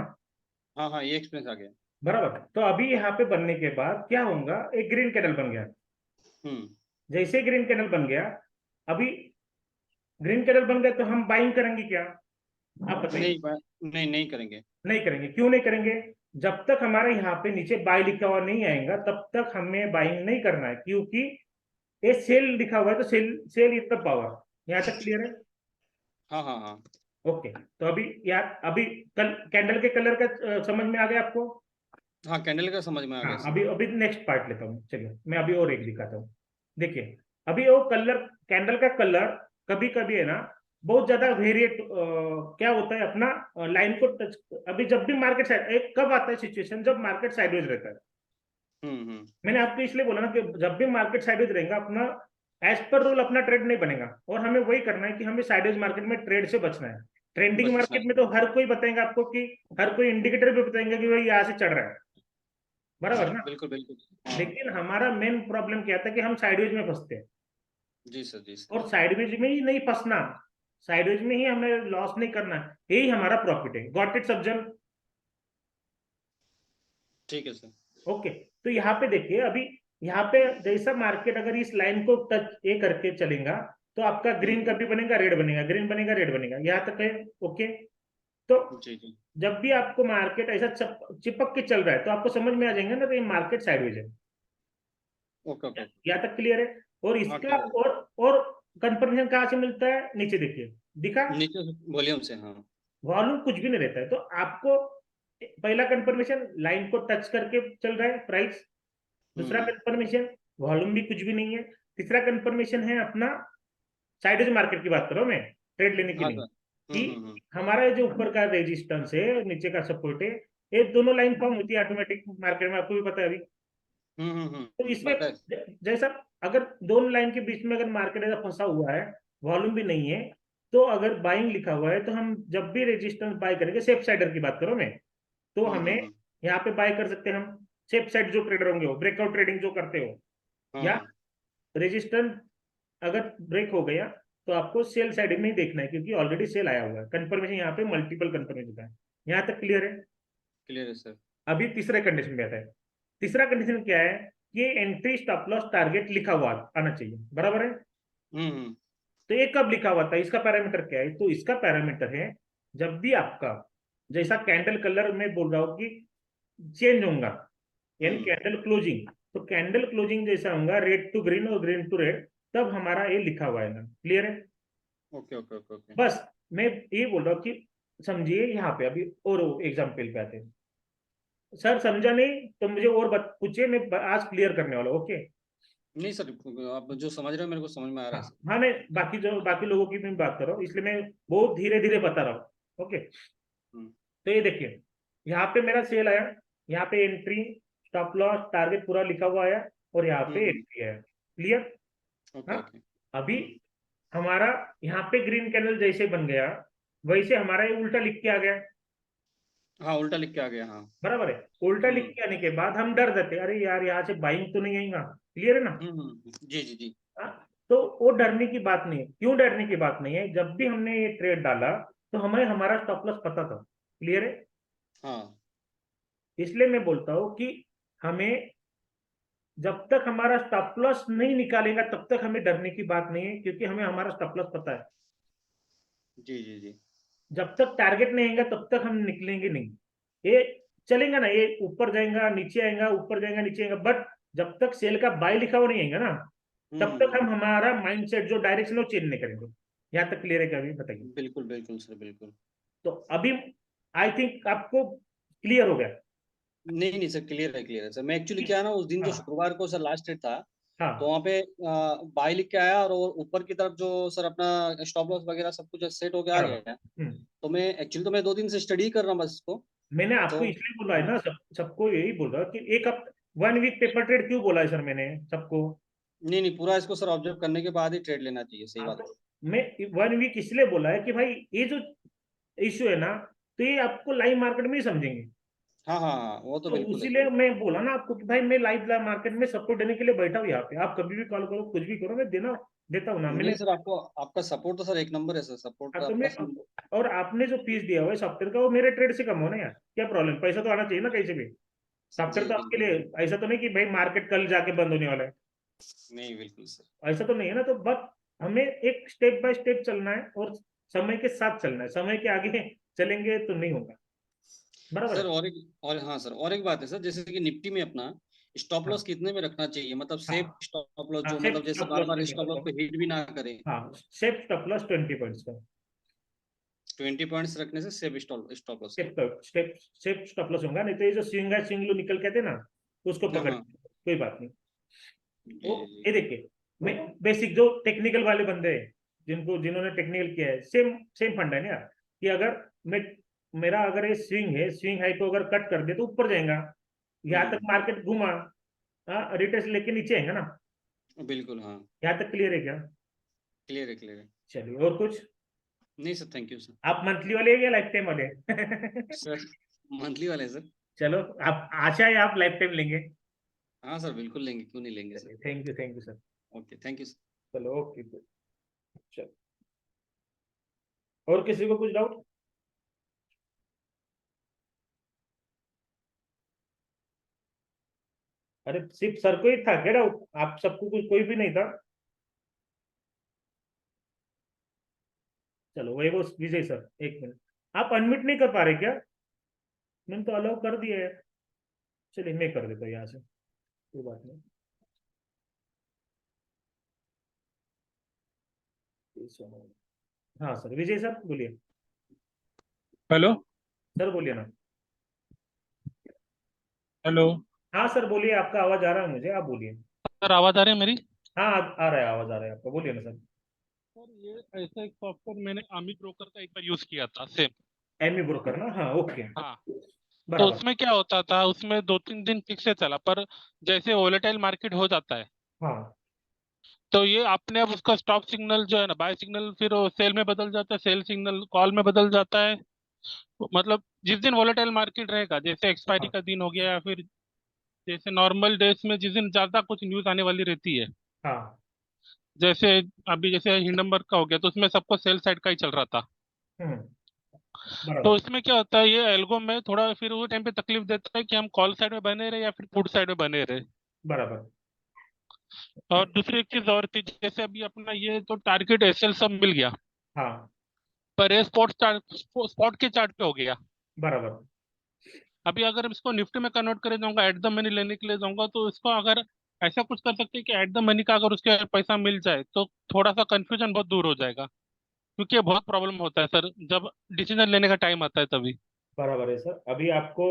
हाँ हाँ, ये एक्सपीरियंस आ गया। बराबर। तो अभी यहाँ पे बनने के बाद क्या होगा? एक ग्रीन कैंडल बन गया। हम्म। जैसे ग्रीन कैंडल बन गया, अभी ग्रीन कैंडल बन गया तो हम बाइंग करेंगे क्या? आप बताइए। नहीं नहीं करेंगे। नहीं करेंगे। क्यों नहीं करेंगे? जब तक हमारे यहाँ पे नीचे बाय लिखा हुआ नहीं आएगा तब तक हमें बाइंग नहीं करना है, क्योंकि ये सेल लिखा हुआ है, तो sell sell is the power. यहाँ तक क्लियर है? हाँ हाँ हाँ। ओके, तो अभी यार, अभी कल कैंडल के कलर का समझ में आ गया आपको? हाँ, कैंडल का समझ में आ गया हाँ, सर। अभी अभी नेक्स्ट पार्ट लेता हूँ, चलिए मैं अभी और एक दिखाता हूँ। देखिए, अभी वो कलर, कैंडल का कलर कभी कभी है ना बहुत ज्यादा वेरिएट, क्या होता है अपना लाइन को टच। अभी जब भी मार्केट साइड, एक कब आता है सिचुएशन जब मार्केट साइडवेज रहता है। हम्म। मैंने आपको इसलिए बोला ना कि जब भी मार्केट साइडवेज रहेगा अपना एज पर रूल अपना ट्रेड नहीं बनेगा, और हमें वही करना है कि हमें साइडवेज मार्केट में ट्रेड से बचना है। ट्रेंडिंग बचना मार्केट में है। तो हर कोई बताएगा आपको कि, हर कोई इंडिकेटर भी बताएंगे कि भाई यहाँ से चढ़ रहा है, बराबर ना। बिल्कुल बिल्कुल। हाँ। लेकिन हमारा मेन प्रॉब्लम क्या था कि हम साइडवेज में फंसते हैं, जी सर, जी सर। और साइडवेज में ही नहीं फंसना, साइडवेज में ही हमें लॉस नहीं करना, यही हमारा प्रॉफिट है। गॉट इट सब जन? ठीक है सर। ओके। तो यहाँ पे देखिए, अभी यहाँ पे जैसा मार्केट अगर इस लाइन को टच ये करके चलेगा, तो आपका ग्रीन हम्म। कभी बनेगा, रेड बनेगा, ग्रीन बनेगा, रेड बनेगा, यहाँ तक है। ओके। तो जी जी। जब भी आपको मार्केट ऐसा चिपक के चल रहा है तो आपको समझ में आ जाएगा ना, तो ये मार्केट साइडवेज है। Okay okay okay. यहाँ तक क्लियर है? और हाँ, इसका क्लियर है। और कंफर्मेशन कहाँ से मिलता है? नीचे देखिए, दिखा? नीचे वॉल्यूम से, हाँ। वॉल्यूम कुछ भी नहीं रहता है। तो आपको पहला कंफर्मेशन लाइन को टच करके चल रहा है प्राइस, दूसरा हम्म। कंफर्मेशन वॉल्यूम भी कुछ भी नहीं है, तीसरा कंफर्मेशन है अपना साइडेज मार्केट की बात करो मैं, ट्रेड लेने की हाँ नहीं, सर। कि हमारा ये जो ऊपर का रेजिस्टेंस है और नीचे का सपोर्ट है, ये दोनों लाइन फॉर्म होती है ऑटोमेटिक मार्केट में, आपको भी पता है अभी। तो इसमें पता है। जैसा अगर दोनों लाइन के बीच में अगर मार्केट ऐसा फंसा हुआ है, वॉल्यूम भी नहीं है, तो अगर बाइंग लिखा हुआ है तो हम जब भी रेजिस्टेंस बाय करेंगे, सेफ साइडर की बात करो मैं, तो हमें हम्म। यहाँ पे बाय कर सकते हैं हम। सेफ साइड जो ट्रेडर होंगे, वो ब्रेकआउट ट्रेडिंग जो करते हो, या हाँ। रेजिस्टेंस अगर ब्रेक हो गया तो आपको सेल साइड में ही देखना है, क्योंकि ऑलरेडी सेल आया हुआ है। कंफर्मेशन यहाँ पे मल्टीपल कंफर्मेशन है। यहाँ तक क्लियर है? क्लियर है सर। अभी तीसरे कंडीशन में आता है। तीसरा कंडीशन क्या है? कि एंट्री स्टॉप लॉस टारगेट लिखा हुआ आना चाहिए, बराबर है? हम्म। तो ये कब लिखा हुआ था? इसका पैरामीटर क्या है? तो इसका पैरामीटर है जब भी आपका, जैसा कैंडल कलर में बोल रहा हूँ कि चेंज होगा, यानी हम्म। कैंडल क्लोजिंग, तो कैंडल क्लोजिंग जैसा होगा रेड टू ग्रीन और ग्रीन टू रेड, तब हमारा ये लिखा हुआ है ना। क्लियर है? Okay okay okay okay. बस मैं ये बोल रहा हूँ कि समझिए। यहाँ पे अभी और एग्जाम्पल पे आते हैं। सर समझा नहीं तो मुझे और पूछिए, मैं आज क्लियर करने वाला हूँ। ओके। नहीं सर, आप जो समझ रहे हो मेरे को समझ में आ रहा हाँ है सर। हाँ, मैं बाकी जो बाकी लोगों की भी बात कर रहा हूँ, इसलिए मैं बहुत धीरे धीरे बता रहा हूँ। ओके। हम्म तो ये देखिए, यहाँ पे मेरा सेल आया, यहाँ पे एंट्री, स्टॉप लॉस, टारगेट पूरा लिखा हुआ आया, और यहाँ पे हम्म। एंट्री है। क्लियर? ओके हाँ। ओके। अभी हमारा यहाँ पे ग्रीन कैंडल जैसे बन गया, वैसे हमारा ये उल्टा लिख के आ गया, हाँ, उल्टा लिख के आ गया, हाँ। बराबर है? उल्टा लिख हम्म के आने के बाद हम डर जाते, अरे यार यहाँ से बाइंग तो नहीं आएगा। क्लियर है ना? जी जी जी। हाँ। तो वो डरने की बात नहीं है। क्यों डरने की बात नहीं है? जब भी हमने ये ट्रेड डाला तो हमें हमारा स्टॉप लॉस पता था। क्लियर है? हाँ इसलिए मैं बोलता हूँ कि हमें, जब तक हमारा स्टॉप लॉस नहीं निकालेगा तब तक हमें डरने की बात नहीं है, क्योंकि हमें हमारा स्टॉप लॉस पता है। जी जी जी। जब तक टारगेट नहीं आएगा तब तक हम निकलेंगे नहीं। ये चलेगा ना, ये ऊपर जाएगा नीचे आएगा, ऊपर जाएगा नीचे आएगा, बट जब तक सेल का बाय लिखा हुआ नहीं आएगा ना, तब तक हम हमारा माइंडसेट जो डायरेक्शन वो चेंज नहीं करेंगे। यहाँ तक क्लियर है क्या? अभी बताइए। बिल्कुल बिल्कुल सर, बिल्कुल। तो अभी आई थिंक आपको क्लियर हो गया। नहीं नहीं सर, क्लियर है सर। मैं एक्चुअली क्या है ना, उस दिन जो हाँ शुक्रवार को सर लास्ट डेट था, तो हाँ। वहाँ पे बाय लिख के आया, और ऊपर की तरफ जो सर अपना स्टॉप लॉस वगैरह सब कुछ सेट होके आ बराबर। गया। हम्म। तो मैं एक्चुअली तो मैं 2 दिन से स्टडी कर रहा हूँ बस इसको। मैंने आपको तो इसलिए बोला है हाँ। ना, सबको यही बोल रहा कि एक हफ्ते, 1 वीक पेपर ट्रेड क्यों बोला है सर मैंने सबको? नहीं नहीं, पूरा इसको सर ऑब्जर्व करने के बाद ही ट्रेड लेना चाहिए, सही हाँ, बात तो है। मैं 1 वीक इसलिए बोला है कि भाई ये जो इश्यू है ना, तो ये आपको लाइव मार्केट में ही समझेंगे। हाँ हाँ हाँ, वो तो तो बिल्कुल है उसीलिए सर। मैं बोला ना आपको कि भाई मैं लाइव मार्केट में सपोर्ट देने के लिए बैठा हूँ यहाँ पे, आप कभी भी कॉल करो, कुछ भी करो, मैं देना देता हूँ ना मैंने। नहीं सर, आपको आपका सपोर्ट तो सर एक नंबर है सर, सपोर्ट हाँ, तो तो आपका मैं, सर। और आपने जो फीस दिया हुआ है सॉफ्टवेयर का, वो मेरे ट्रेड से कम होना यार, क्या प्रॉब्लम? पैसा तो आना चाहिए ना कहीं से भी। सॉफ्टवेयर जी तो आपके बिल्कुल। लिए, ऐसा तो नहीं कि भाई मार्केट कल जाके बंद होने वाला है, नहीं, बिल्कुल सर। ऐसा तो नहीं है ना। तो बस हमें एक स्टेप बाय स्टेप चलना है, और समय के साथ चलना है, समय के आगे चलेंगे तो नहीं होगा। बराबर सर है? और हाँ सर, और एक बात है सर, जैसे कि निफ्टी में अपना स्टॉप हाँ लॉस कितने में रखना चाहिए, मतलब हाँ सेफ स्टॉप लॉस, हाँ, जो सेफ मतलब जैसे स्टॉप बार लॉस बार मैं स्टॉप बताता लॉस हूँ। को हिट भी ना करे। हाँ, सेफ स्टॉप लॉस 20 पॉइंट्स का। 20 पॉइंट्स रखने से safe stop loss. Step stop loss होगा, नहीं तो ये जो स्विंग है, स्विंग लो निकल कहते हैं ना, उसको हाँ पकड़ हाँ कोई बात नहीं। जी वो जी ये देखिए, मैं बेसिक जो टेक्निकल वाले बंदे हैं, जिन्होंने टेक्निकल किया है, सेम सेम फंड है ना यार, कि अगर मैं मेरा अगर ये स्विंग है, स्विंग हाई को अगर कट कर दे तो ऊपर जाएगा, यहाँ तक मार्केट घुमा, रिटेस्ट लेके नीचे आएगा ना। बिल्कुल हाँ। यहाँ तक क्लियर है क्या? क्लियर है क्लियर है। चलिए, और कुछ? नहीं सर, थैंक यू सर। आप मंथली वाले हैं या लाइफ टाइम वाले? सर मंथली वाले सर। चलो, आप आशा है आप लाइफ टाइम लेंगे। हाँ सर बिल्कुल लेंगे, क्यों नहीं लेंगे सर। चलिए, thank you sir. Okay thank you sir. चलो, ओके। चलो, और किसी को कुछ डाउट? अरे सिर्फ सर को ही था क्या डाउट? आप सबको कुछ, कोई भी नहीं था? चलो, वही वो विजय सर, एक मिनट, आप अनम्यूट नहीं कर पा रहे क्या? मैंने तो अलाउ कर दिया है। चलिए, मैं कर देता हूँ यहाँ से, कोई बात नहीं। हाँ सर, विजय सर बोलिए। हेलो। सर बोलिए ना। हेलो। हाँ सर बोलिए, आपका आवाज आ रहा है मुझे, आप बोलिए। सर आवाज आ रही है मेरी? हाँ, आ रहा है, आवाज आ रहा है आपका, बोलिए ना सर। सर ये ऐसा एक सॉफ्टवेयर मैंने आमी ब्रोकर का एक बार यूज किया था सेम। एमी ब्रोकर ना, हाँ, ओके। हाँ। तो बराबर। उसमें क्या होता था, उसमें 2-3 दिन ठीक से चला, पर जैसे वोलेटाइल मार्केट हो जाता है हाँ तो ये अपने आप उसका स्टॉप सिग्नल जो है ना, बाय सिग्नल फिर सेल में बदल जाता है, सेल सिग्नल कॉल में बदल जाता है। मतलब जिस दिन वोलेटाइल मार्केट रहेगा, जैसे एक्सपायरी हाँ का दिन हो गया या फिर जैसे नॉर्मल डेज में जिस दिन ज्यादा कुछ न्यूज आने वाली रहती है, हाँ। जैसे अभी जैसे हिंडनबर्ग का हो गया तो उसमें सबको सेल साइड का ही चल रहा था। हम्म। तो बराबर। इसमें क्या होता है, ये एल्गो में थोड़ा फिर वो टाइम पे तकलीफ देता है कि हम कॉल साइड में बने रहे या फिर पुट साइड में बने रहे। बराबर। और दूसरी एक चीज और थी, जैसे अभी अपना ये तो टारगेट एसएल सब मिल गया, हाँ। पर ये स्पॉट के चार्ट पे हो गया। बराबर। अभी अगर हम इसको निफ्टी में कन्वर्ट करे जाऊंगा, एट द मनी लेने के लिए जाऊंगा, तो इसको अगर ऐसा कुछ कर सकते हैं कि एट द मनी का अगर उसके पैसा मिल जाए तो थोड़ा सा कंफ्यूजन बहुत दूर हो जाएगा, क्योंकि ये बहुत प्रॉब्लम होता है सर जब डिसीजन लेने का टाइम आता है तभी। बराबर है सर। अभी आपको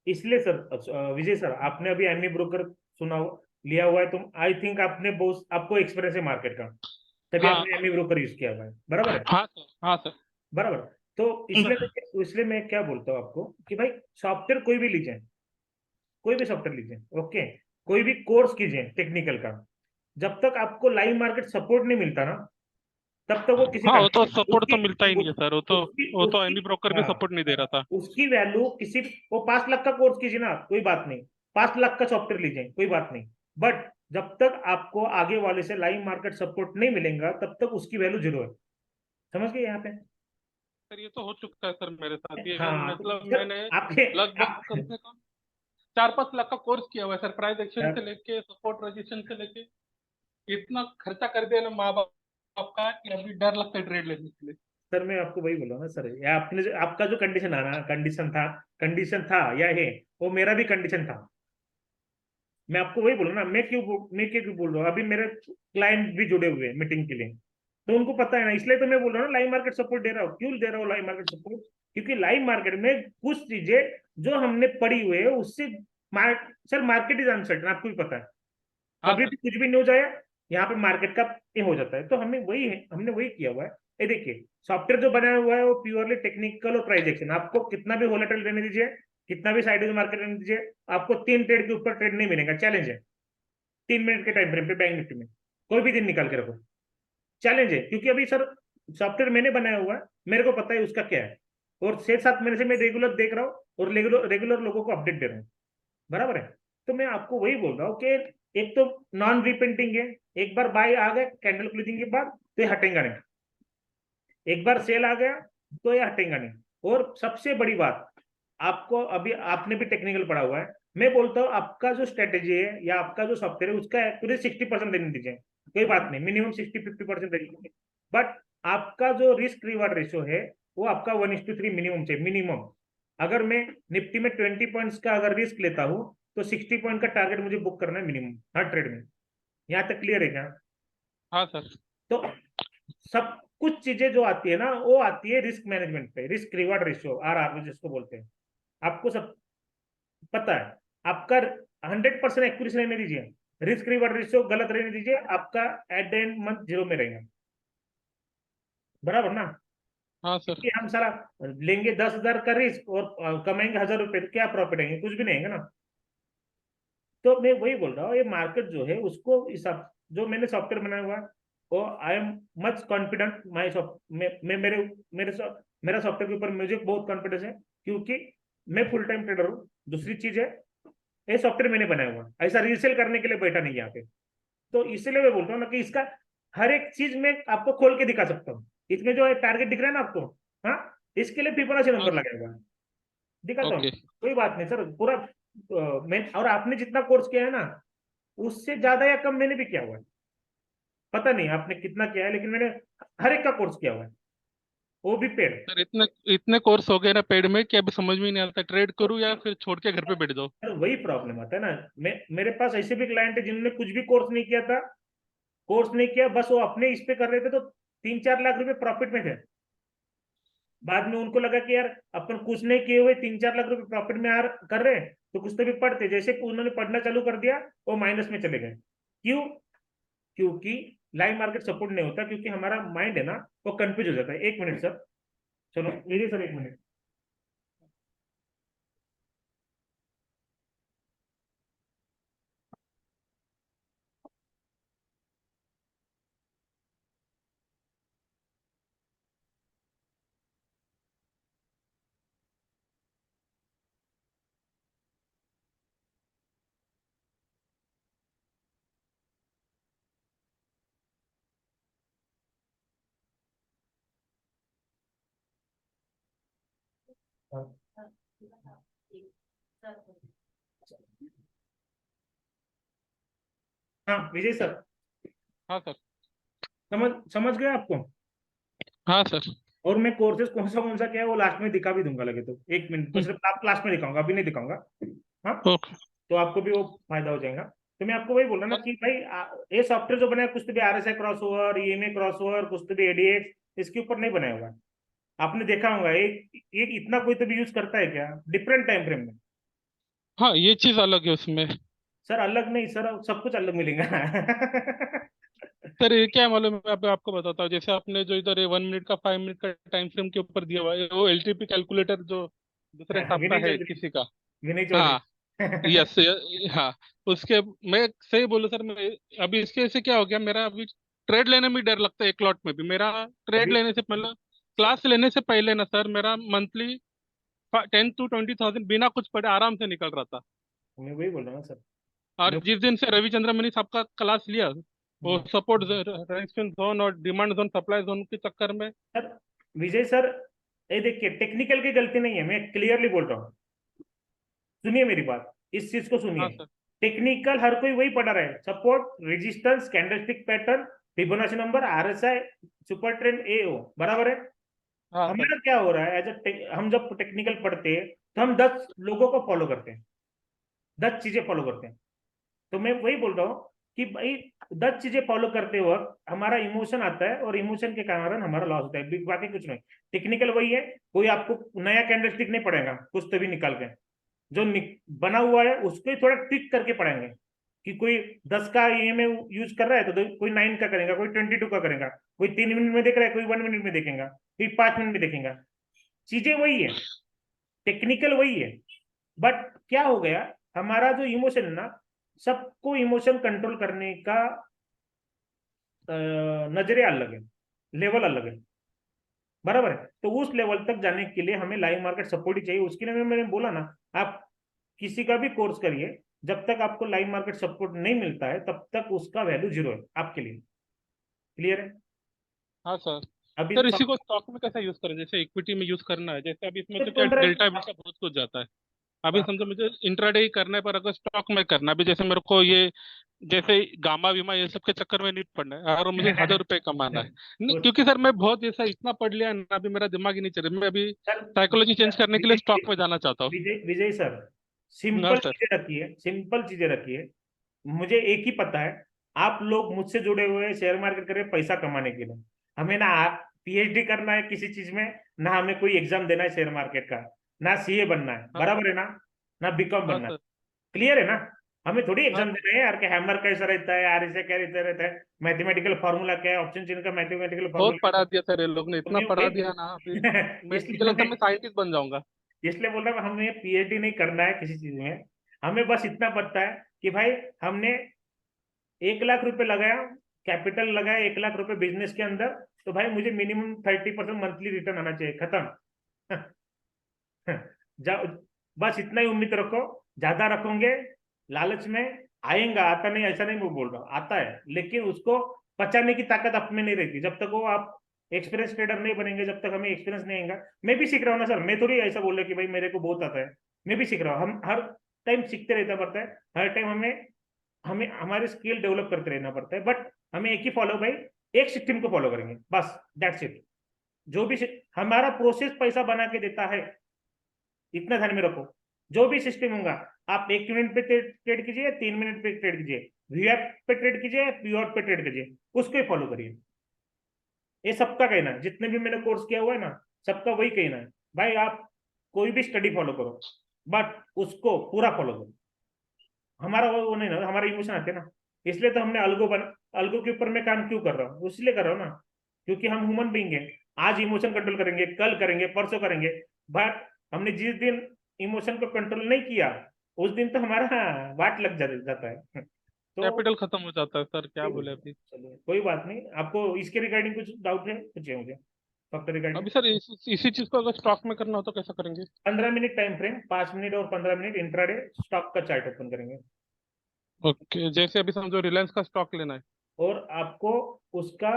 इसलिए सर, विजय सर, आपने अभी एमी ब्रोकर सुना लिया हुआ है, तो आई थिंक आपने बहुत, आपको एक्सपीरियंस है मार्केट का, तभी हाँ आपने एमी ब्रोकर यूज किया हुआ है, बराबर है? हाँ सर, हाँ सर। बराबर। तो इसलिए मैं क्या बोलता हूँ आपको कि भाई, सॉफ्टवेयर कोई भी लीजिए, कोई भी सॉफ्टवेयर लीजिए, ओके, कोई भी कोर्स कीजिए टेक्निकल का, जब तक आपको लाइव मार्केट सपोर्ट नहीं मिलता ना, तब तक वो किसी हाँ, का वो तो नहीं है। सपोर्ट तो मिलता ही नहीं है सर, उसकी वो तो उसकी एमी ब्रोकर भी हाँ, सपोर्ट नहीं दे रहा था। उसकी वैल्यू किसी, वो 5 लाख का कोर्स कीजिए ना, कोई बात नहीं, 5 लाख का सॉफ्टवेयर लीजिए, कोई बात नहीं, बट जब तक आपको आगे वाले से लाइव मार्केट सपोर्ट नहीं मिलेगा, तब तक उसकी वैल्यू जीरो है। समझ गए यहाँ पे? सर ये तो हो चुका है सर मेरे साथ, ये हाँ, तो मतलब सर मैंने आपके लगभग कम से कम 4-5 लाख का कोर्स किया हुआ है सर, प्राइस एक्शन से आप, लेके सपोर्ट रजिस्ट्रेशन से लेके इतना खर्चा कर दिया ना माँ बाप का कि अभी डर लगता है ट्रेड लेने के लिए। सर मैं आपको वही बोला ना सर, या आपने आपका जो कंडीशन आना, कंडीशन था या है, वो मेरा भी कंडीशन था। मैं आपको वही बोला ना, मैं क्यों बोल रहा हूँ, अभी मेरे क्लाइंट भी जुड़े हुए हैं मीटिंग के लिए, तो उनको पता है ना, इसलिए तो मैं बोल रहा हूँ ना, लाइव मार्केट सपोर्ट दे रहा हूँ। क्यों दे रहा हूँ लाइव मार्केट सपोर्ट? क्योंकि लाइव मार्केट में कुछ चीजें जो हमने पढ़ी हुई है उससे, सर मार्केट इज अनसर्टन, आपको भी पता है, हाँ कभी सर। भी कुछ भी न्यूज आया, यहाँ पे मार्केट का ये हो जाता है, तो हमने वही किया हुआ है। ये देखिए, सॉफ्टवेयर जो बनाया हुआ है वो प्योरली टेक्निकल और प्राइस एक्शन, आपको कितना भी वोलेटाइल रहने दीजिए, कितना भी साइड मार्केट रहने दीजिए, आपको 3 ट्रेड के ऊपर ट्रेड नहीं मिलेगा, चैलेंज है। 3 मिनट के टाइम फ्रेम पे बैंक निफ्टी में कोई भी दिन निकाल के रखो, चैलेंज है, क्योंकि अभी सर सॉफ्टवेयर मैंने बनाया हुआ है, मेरे को पता है उसका क्या है, और 6-7 महीने से मैं रेगुलर देख रहा हूँ, और रेगुलर रेगुलर लोगों को अपडेट दे रहा हूँ, बराबर है? तो मैं आपको वही बोल रहा हूँ कि एक तो नॉन रिपेंटिंग है, एक बार बाय आ गए कैंडल क्लोजिंग के बाद तो ये हटेगा नहीं, एक बार सेल आ गया तो ये हटेगा नहीं। और सबसे बड़ी बात, आपको अभी, आपने भी टेक्निकल पढ़ा हुआ है, मैं बोलता हूँ आपका जो स्ट्रेटेजी है या आपका जो सॉफ्टवेयर है उसका एक्यूरेसी 60% देने दीजिए, कोई बात नहीं, मिनिमम 60-50% दे दीजिए, बट आपका जो रिस्क रिवार्ड रेशियो है वो आपका 1:3 मिनिमम चाहिए, मिनिमम। अगर मैं निफ्टी में 20 पॉइंट्स का अगर रिस्क लेता हूँ, तो 60 पॉइंट का टारगेट मुझे बुक करना है मिनिमम हर ट्रेड में। यहाँ तक क्लियर है क्या? हाँ सर। तो सब कुछ चीजें जो आती है ना, वो आती है रिस्क मैनेजमेंट पे, रिस्क रिवार्ड रेशियो, RR जिसको बोलते हैं। आपको सब पता है। आपका 100% एक्यूरेसी रहने दीजिए, रिस्क रिवार्ड रेशियो गलत रहने दीजिए, आपका at the end month zero में रहेगा। बराबर ना? हाँ सर। क्योंकि हम सारा लेंगे 10,000 का रिस्क और कमाएंगे 1,000 रुपए, तो क्या प्रॉफिट आएंगे? कुछ भी नहीं है ना। तो मैं वही बोल रहा हूँ, ये मार्केट जो है उसको हिसाब, जो मैंने सॉफ्टवेयर बनाया हुआ है, वो I am much confident my soft, मैं मेरा सॉफ्टवेयर के ऊपर मुझे बहुत कॉन्फिडेंस है, क्योंकि मैं फुल टाइम ट्रेडर हूँ। दूसरी चीज है, ये सॉफ्टवेयर मैंने बनाया हुआ है, ऐसा रीसेल करने के लिए बैठा नहीं है यहाँ पे। तो इसलिए मैं बोलता हूँ ना कि इसका हर एक चीज मैं आपको खोल के दिखा सकता हूँ। इसमें जो है टारगेट दिख रहा है ना आपको, हाँ, इसके लिए फिबोनाची हाँ नंबर लगा हुआ है, दिखाता हूँ। ओके। कोई बात नहीं सर, पूरा मैं, और आपने जितना कोर्स किया है ना, उससे ज्यादा या कम मैंने भी किया हुआ है। पता नहीं आपने कितना किया है, लेकिन मैंने हर एक का कोर्स किया हुआ है, वो भी पेड। सर इतने इतने कोर्स हो गए ना पेड में कि अभी समझ में ही नहीं आता ट्रेड करूँ या फिर छोड़ के घर पे बैठ जाओ। सर वही प्रॉब्लम आता है ना, मेरे पास ऐसे भी क्लाइंट है जिन्होंने कुछ भी कोर्स नहीं किया था, कोर्स नहीं किया, बस वो अपने इस पे कर रहे थे, तो 3-4 लाख रुपए प्रॉफिट में थे। बाद में उनको लगा कि यार अपन कुछ नहीं किए हुए 3-4 लाख रुपए प्रॉफिट में कर रहे हैं, तो कुछ तो भी पढ़ते, जैसे उन्होंने पढ़ना चालू कर दिया, वो माइनस में चले गए। क्यों? क्योंकि लाइव मार्केट सपोर्ट नहीं होता, क्योंकि हमारा माइंड है ना, वो कंफ्यूज हो जाता है। 1 मिनट सर, चलो मेरी सर 1 मिनट। हाँ विजय सर, हाँ सर। समझ समझ गए आपको? हाँ सर। और मैं कोर्सेज कौन सा क्या है वो लास्ट में दिखा भी दूंगा, लगे तो 1 मिनट, तो सिर्फ आप लास्ट में दिखाऊंगा, अभी नहीं दिखाऊंगा। हाँ, ओके। तो आपको भी वो फायदा हो जाएगा। तो मैं आपको वही बोल रहा ना कि भाई ये सॉफ्टवेयर जो बनाया, कुछ तो भी RSI cross over, EMA cross over, कुछ तो भी ADX, इसके ऊपर नहीं बनाया हुआ है। आपने देखा होगा, एक इतना कोई तो भी यूज करता है क्या डिफरेंट टाइम फ्रेम में? हाँ ये चीज अलग है उसमें। सर अलग नहीं सर, सब कुछ अलग मिलेगा। सर ये क्या है मालूम है, मैं आपको बताता हूँ। जैसे आपने जो इधर 1 मिनट का 5 मिनट का टाइम फ्रेम के ऊपर दिया हुआ है, वो एलटीपी कैलकुलेटर जो दूसरे हिसाब का विनय है चौधरी, किसी का। विनय हाँ। चौधरी। यस। हाँ। उसके मैं सही बोलूँ सर, मैं अभी इसके से क्या हो गया, मेरा अभी ट्रेड लेने में डर लगता है। एक लॉट में भी मेरा ट्रेड अभी लेने से पहले, क्लास लेने से पहले ना सर, मेरा मंथली 10 to 20 thousand बिना कुछ पढ़े आराम से निकल रहा था। मैं वही बोल रहा हूँ ना सर। और मैं जिस दिन से रविचंद्र मनी साहब का क्लास लिया, वो हम्म, सपोर्ट रेजिस्टेंस जोन और डिमांड जोन सप्लाई जोन के चक्कर में। सर विजय सर, ये देखिए टेक्निकल की गलती नहीं है, मैं क्लियरली बोल रहा हूँ। सुनिए मेरी बात, इस चीज को सुनिए। हाँ सर। टेक्निकल हर कोई वही पढ़ा रहा है, support, resistance, candlestick pattern, Fibonacci number, RSI, super trend, AO, बराबर है। हाँ सर। हमारा क्या हो रहा है, हम जब टेक्निकल पढ़ते हैं, तो हम 10 लोगों को फॉलो करते हैं, 10 चीजें फॉलो करते हैं। तो मैं वही बोल रहा हूँ कि भाई 10 चीजें फॉलो करते वक्त हमारा इमोशन आता है, और इमोशन के कारण हमारा लॉस होता है, बाकी कुछ नहीं। टेक्निकल वही है, कोई आपको नया कैंडलस्टिक नहीं पड़ेगा कुछ तो भी निकाल के, जो बना हुआ है उसको ही थोड़ा ट्विक करके पढ़ाएंगे। कि कोई 10 का EMA यूज कर रहा है, तो कोई 9 का करेगा, कोई 22 का करेगा, कोई 3 मिनट में देख रहा है, कोई 1 मिनट में देखेगा, कोई 5 मिनट में देखेगा। चीजें वही है, टेक्निकल वही है। बट क्या हो गया, हमारा जो इमोशन है ना, सबको इमोशन कंट्रोल करने का नजरिया अलग है, लेवल अलग है। बराबर है, तो उस लेवल तक जाने के लिए हमें लाइव मार्केट सपोर्ट ही चाहिए। उसके लिए मैंने बोला ना, आप किसी का भी कोर्स करिए, जब तक आपको लाइव मार्केट सपोर्ट नहीं मिलता है, तब तक उसका वैल्यू जीरो है आपके लिए। क्लियर है? हाँ सर। अभी सर इसी सब को स्टॉक में कैसे यूज करें, जैसे इक्विटी में यूज करना है, जैसे अभी इसमें तो क्या बोल रहे डेल्टा हैं। बीटा बहुत कुछ जाता है। अभी समझो मुझे इंट्राडे ही करना है, पर अगर स्टॉक में करना है, अभी जैसे मेरे को ये जैसे गामा बीमा ये सब के चक्कर में नहीं पड़ना है, और मुझे 1,000 रुपए कमाना है। नहीं, उस- क्योंकि सर मैं बहुत जैसा इतना पढ़ लिया है ना, अभी मेरा दिमाग ही नहीं चल रहा। मैं अभी सर साइकोलॉजी चेंज करने के लिए स्टॉक में जाना चाहता हूँ। विजय विजय सर, हाँ सिंपल सर। चीजें रखिए, सिंपल चीजें रखिए। मुझे एक ही पता है, आप लोग मुझसे जुड़े हुए हैं शेयर मार्केट कर रहे हैं पैसा कमाने के लिए। हमें ना पीएचडी करना है किसी चीज में, ना हमें कोई एग्जाम देना है शेयर मार्केट का, ना सीए बनना है, हाँ बराबर है ना, ना बीकॉम हाँ बनना है। सर। क्लियर है ना? हमें थोड़ी हाँ एग्जाम देना है यार कि हैमर कैसा रहता है यार, इसे क्या रहता है, मैथमेटिकल फार्मूला क्या है, ऑप्शन चेन का मैथमेटिकल बहुत फार्मूला। पढ़ा दिया सर, ये लोग ने तो इतना मैं पढ़ा वही दिया ना, अभी मुझे लगता है मैं इसलिए साइंटिस्ट बन जाऊंगा। इसलिए बोल रहा हूँ हमें पीएचडी नहीं करना है किसी चीज में। हमें बस इतना पता है कि भाई हमने 1 लाख रुपए लगाया, कैपिटल लगाया 1 लाख रुपए बिजनेस के अंदर, तो भाई मुझे मिनिमम 30% मंथली रिटर्न आना चाहिए, खत्म। जाओ, बस इतना ही उम्मीद रखो। ज्यादा रखोगे लालच में आएगा, आता नहीं ऐसा नहीं मैं बोल रहा हूँ, आता है, लेकिन उसको पचाने की ताकत आप में नहीं रहती जब तक वो आप एक्सपीरियंस ट्रेडर नहीं बनेंगे, जब तक हमें एक्सपीरियंस नहीं आएगा। मैं भी सीख रहा हूँ ना सर, मैं थोड़ी ऐसा बोल रहा कि भाई मेरे को बहुत आता है, मैं भी सीख रहा हूँ। हम हर टाइम सीखते रहता पड़ता है, हर टाइम हमें हमें हमारे स्किल डेवलप करते रहना पड़ता है। बट हमें एक ही फॉलो भाई, एक सिस्टम को फॉलो करेंगे बस, दैट्स इट। जो भी हमारा प्रोसेस पैसा बना के देता है, इतना ध्यान में रखो। जो भी सिस्टम होगा, आप 1 मिनट पे ट्रेड कीजिए, 3 मिनट पे ट्रेड कीजिए, वीएफ पे ट्रेड कीजिए, पीओट पे ट्रेड कीजिए, उसको ही फॉलो करिए। ये सबका कहना है, जितने भी मैंने कोर्स किया हुआ है ना, सबका वही कहना है। भाई आप कोई भी स्टडी फॉलो करो, बट उसको पूरा फॉलो करो। हमारा वो नहीं ना, हमारा इमोशन आते हैं ना, इसलिए तो हमने अलगो के ऊपर मैं काम क्यों कर रहा हूँ, इसलिए कर रहा हूँ ना, क्योंकि हम ह्यूमन बीइंग है। आज इमोशन कंट्रोल करेंगे, कल करेंगे, परसों करेंगे, बट हमने जिस दिन इमोशन को कंट्रोल नहीं किया, उस दिन तो हमारा वाट लग जाता है। तो कैपिटल खत्म हो जाता है सर, क्या बोले अभी। चलिए कोई बात नहीं। आपको इसके रिगार्डिंग कुछ डाउट है, पूछिए मुझे सॉफ्टवेयर रिगार्डिंग। अभी सर इसी चीज को अगर स्टॉक में करना हो तो कैसा करेंगे। 15 मिनट टाइम फ्रेम, 5 मिनट और 15 मिनट इंट्राडे स्टॉक का चार्ट ओपन करेंगे, ओके, जैसे अभी समझो रिलायंस का स्टॉक लेना है। और आपको उसका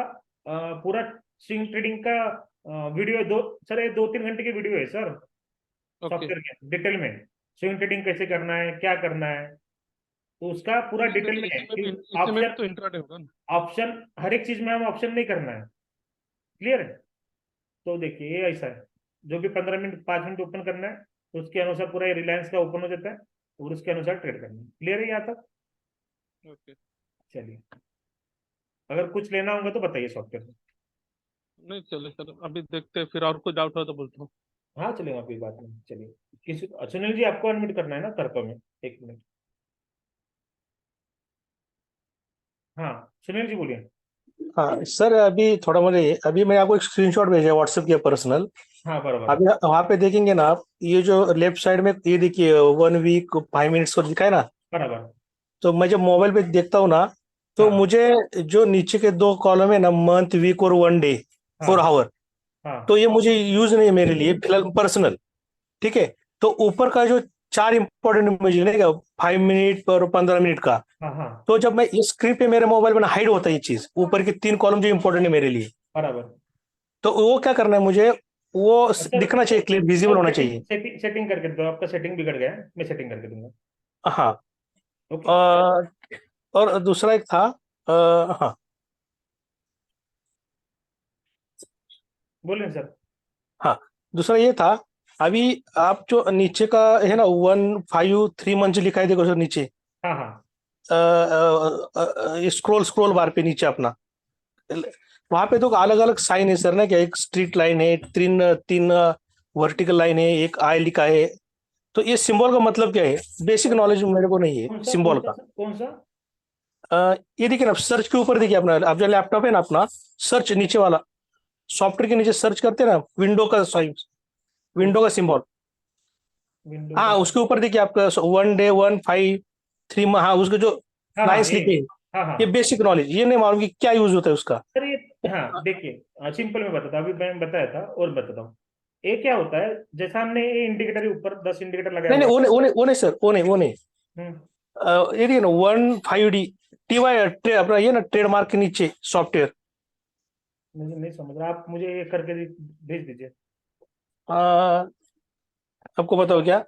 पूरा स्विंग ट्रेडिंग का वीडियो दो सर, ये 2-3 घंटे की वीडियो है सर, ओके। सॉफ्टवेयर के डिटेल में स्विंग ट्रेडिंग कैसे करना है, क्या करना है, तो उसका पूरा नहीं सर, डिटेल तो में है कि इसी में भी ऑप्शन, तो इंट्राडे होगा ना। ऑप्शन हर एक चीज में हम ऑप्शन नहीं करना है। क्लियर है? तो देखिए ये ऐसा है, जो भी 15 मिनट 5 मिनट ओपन करना है, तो उसके अनुसार पूरा रिलायंस का ओपन हो जाता है, और उसके अनुसार ट्रेड करना है। क्लियर है यहाँ तक? ओके। चलिए, अगर कुछ लेना होगा तो बताइए सॉफ्टवेयर में। नहीं चले सर, अभी देखते हैं, फिर और कुछ डाउट हो तो बोलता हूँ। हाँ चलेगा, कोई बात नहीं, चलिए। किसी सुनील जी आपको अनम्यूट करना है ना, करता हूँ मैं, 1 मिनट। हाँ सुनील जी बोलिए। हाँ सर, अभी थोड़ा मुझे अभी मैं आपको एक स्क्रीनशॉट भेजा व्हाट्सएप किया पर्सनल। हाँ बराबर। अभी वहाँ पे देखेंगे ना आप, ये जो लेफ्ट साइड में ये देखिए 1 वीक 5 मिनट्स को दिखा है ना। बराबर। तो मैं जब मोबाइल पे देखता हूँ ना, तो हाँ मुझे जो नीचे के 2 कॉलम है ना, मंथ वीक और 1 डे हाँ 4 आवर, हाँ तो ये मुझे यूज नहीं है मेरे लिए फिलहाल पर्सनल। ठीक है। तो ऊपर का जो 4 इंपॉर्टेंट इमेज है ना, 5 मिनट और 15 मिनट का, हाँ हाँ तो जब मैं इस स्क्रीन पे मेरे मोबाइल में हाइड होता है ये चीज, ऊपर के 3 कॉलम जो इंपॉर्टेंट है मेरे लिए। बराबर। तो वो क्या करना है मुझे, वो सर दिखना चाहिए, क्लियर विजिबल सर होना सेटिंग चाहिए। सेटिंग सेटिंग करके दो, आपका सेटिंग बिगड़ गया है, मैं सेटिंग करके दूंगा। हाँ। ओके। अ, और दूसरा एक था, हाँ, बोलिए सर। हाँ, दूसरा ये था, अभी आप जो नीचे का है ना 153 मंथ लिखा है, देखो सर नीचे, हाँ हाँ स्क्रॉल स्क्रॉल बार पे नीचे अपना, वहां पे तो अलग अलग साइन है सर ना, क्या एक स्ट्रीट लाइन है, तीन तीन वर्टिकल लाइन है, एक आई लिखा है। तो ये सिंबल का मतलब क्या है, बेसिक नॉलेज मेरे को नहीं है कौन सा कौन सिंबल सा का। कौन सा? ये देखिए ना, सर्च के ऊपर देखिए अपना, आप जो लैपटॉप है ना अपना, सर्च नीचे वाला, सॉफ्टवेयर के नीचे सर्च करते हैं ना, विंडो का साइन, विंडो का सिंबल। विंडो का? हाँ, उसके ऊपर देखिए आपका 1 डे 153, हाँ उसके जो हाँ हाँ लाइन्स ये। लिखे हैं, हाँ ये हाँ बेसिक नॉलेज, ये नहीं मालूम कि क्या यूज होता है उसका। सर ये, हाँ देखिए सिंपल में बताता हूँ, अभी मैं बताया था और बताता हूँ। ये क्या होता है, जैसा हमने ये इंडिकेटर के ऊपर 10 इंडिकेटर लगाया नहीं नहीं, हुआ वो नहीं वो नहीं वो नहीं सर, वो नहीं वो नहीं। है। ये देखिए ना 15D TY अपना ये ना ट्रेडमार्क के नीचे सॉफ्टवेयर। मुझे नहीं समझ रहा, आप मुझे ये करके भेज दीजिए। आपको बताओ क्या,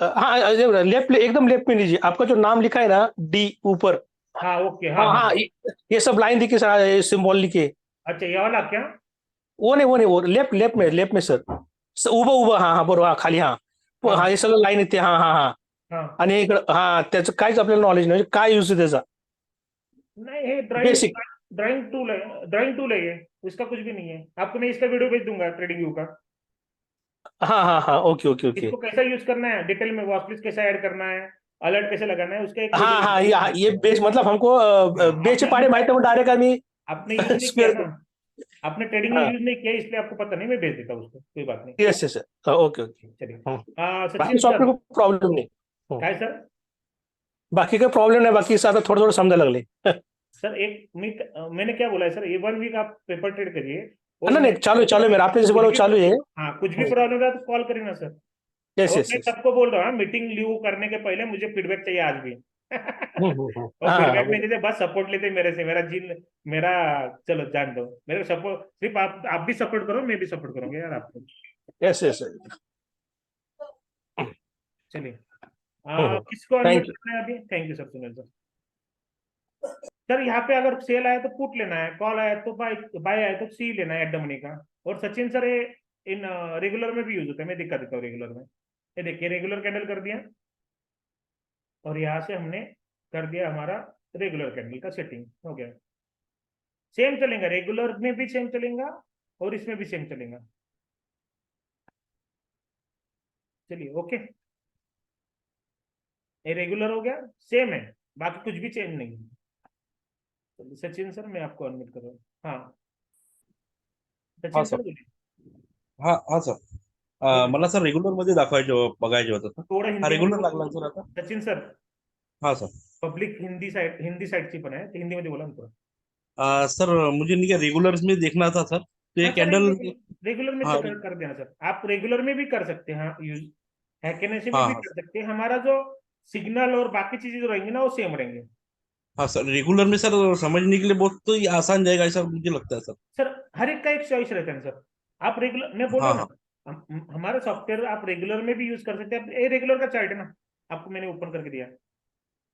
हाँ लेफ्ट, एकदम लेफ्ट में लीजिए, आपका जो नाम लिखा है ना डी ऊपर। हाँ ओके, हाँ हाँ हाँ हाँ, हाँ। ये सब लाइन दिखे सर, सिंबल लिखे। अच्छा ये वाला क्या? वो नहीं वो लेफ्ट लेफ्ट में सर, उभं उभं, हाँ हाँ बरोबर, हाँ खाली, हाँ हाँ हाँ, हे सगळं लाईन येते, हाँ हाँ हाँ. हाँ आणि इकडं, हा त्याचं काहीच आपल्याला नॉलेज नाही, काय यूज आहे त्याचा, नहीं, ये ड्राइव बेसिक. ड्राइंग टूल है ये, इसका कुछ भी नहीं है। आपको मैं इसका वीडियो भेज दूंगा ट्रेडिंग व्यू का। हाँ हाँ हाँ, ओके ओके ओके। इसको कैसा यूज करना है डिटेल में, वॉच लिस्ट कैसा ऐड करना है, अलर्ट कैसे लगाना है, उसका एक हाँ हाँ, ये वीडियो। बेच मतलब हमको बेचे पाडे माहिती आहे डायरेक्ट आम्ही आपने यूज नहीं किया स्क्वेअर। ना, आपने ट्रेडिंग में हाँ, यूज नहीं किया, इसलिए आपको पता नहीं। मैं भेज देता हूँ उसको, कोई बात नहीं। Yes yes, okay okay. चलिए। बाकी सचिन सॉफ्टवेअर सर, को प्रॉब्लेम नाही. काय सर? बाकी काही प्रॉब्लेम नाही, बाकी आता थोडं थोडं समजायला लागले. सर मैंने क्या बोला है सर, ये 1 वीक आप पेपर ट्रेड करिए और नहीं नहीं, चालू है मेरा, आपने जैसे बोला वो चालू है. हाँ, कुछ भी प्रॉब्लम है तो कॉल करिए ना सर। यस और यस मैं यस. सबको बोल रहा हूँ, मीटिंग लीव करने के पहले मुझे फीडबैक चाहिए आज भी। और हाँ हाँ फीडबैक नहीं देते, बस सपोर्ट लेते मेरे से, मेरा चलो जान दो, मेरे सपोर्ट सिर्फ आप भी सपोर्ट करो, मैं भी सपोर्ट करूंगा यार आपको। Yes yes. चलिए। किसको Thank अनम्यूट करना है अभी? Thank you sir, Sunil sir. Sir यहाँ पे अगर सेल आया तो पुट लेना है, कॉल आया तो बाय, बाय आया तो सी लेना है एट द मनी का। और सचिन सर, ये इन रेगुलर में भी यूज होता है, मैं दिखा देता हूँ रेगुलर में। ये देखिए, रेगुलर कैंडल कर दिया और यहाँ से हमने कर दिया हमारा रेगुलर कैंडल का सेटिंग हो गया। सेम चलेगा, रेगुलर में भी सेम चलेगा और इसमें भी सेम चलेगा। चलिए, ओके, ये रेगुलर हो गया, सेम है, बाकी कुछ भी चेंज नहीं है। चलिए सचिन सर, मैं आपको अनम्यूट कर रहा हूँ। हाँ हाँ सचिन सर. सर बोलिए। हाँ हाँ सर. मला सर रेग्युलर मध्ये दाखवायचे बघायचे होतं सर. थोड़ा हा हिंदी रेग्युलर मध्ये लागला बोल. सर आता. सचिन सर, हाँ सर. पब्लिक हिंदी साइटची पण आहे, ते हिंदीमध्ये बोला ना थोडं. सर मुझे नहीं क्या रेगुलर में देखना था सर, तो ये हाँ सर, कैंडल. रेगुलर में हाँ कर देना सर, आप रेगुलर में भी कर सकते हैं, हाँ यूज हैकेनेसी में हाँ भी हाँ कर सकते हैं। हमारा जो सिग्नल और बाकी चीजें जो रहेंगी ना, वो सेम रहेंगे। हाँ सर. रेगुलर में सर समझने के लिए बहुत तो ये आसान जाएगा ऐसा मुझे लगता है सर. सर हर एक का एक चॉइस रहता है सर। आप रेगुलर, मैं बोल रहा हाँ हूँ हाँ ना, हमारा सॉफ्टवेयर आप रेगुलर में भी यूज कर सकते हैं। ये रेगुलर का चार्ट है ना, आपको मैंने ओपन करके दिया,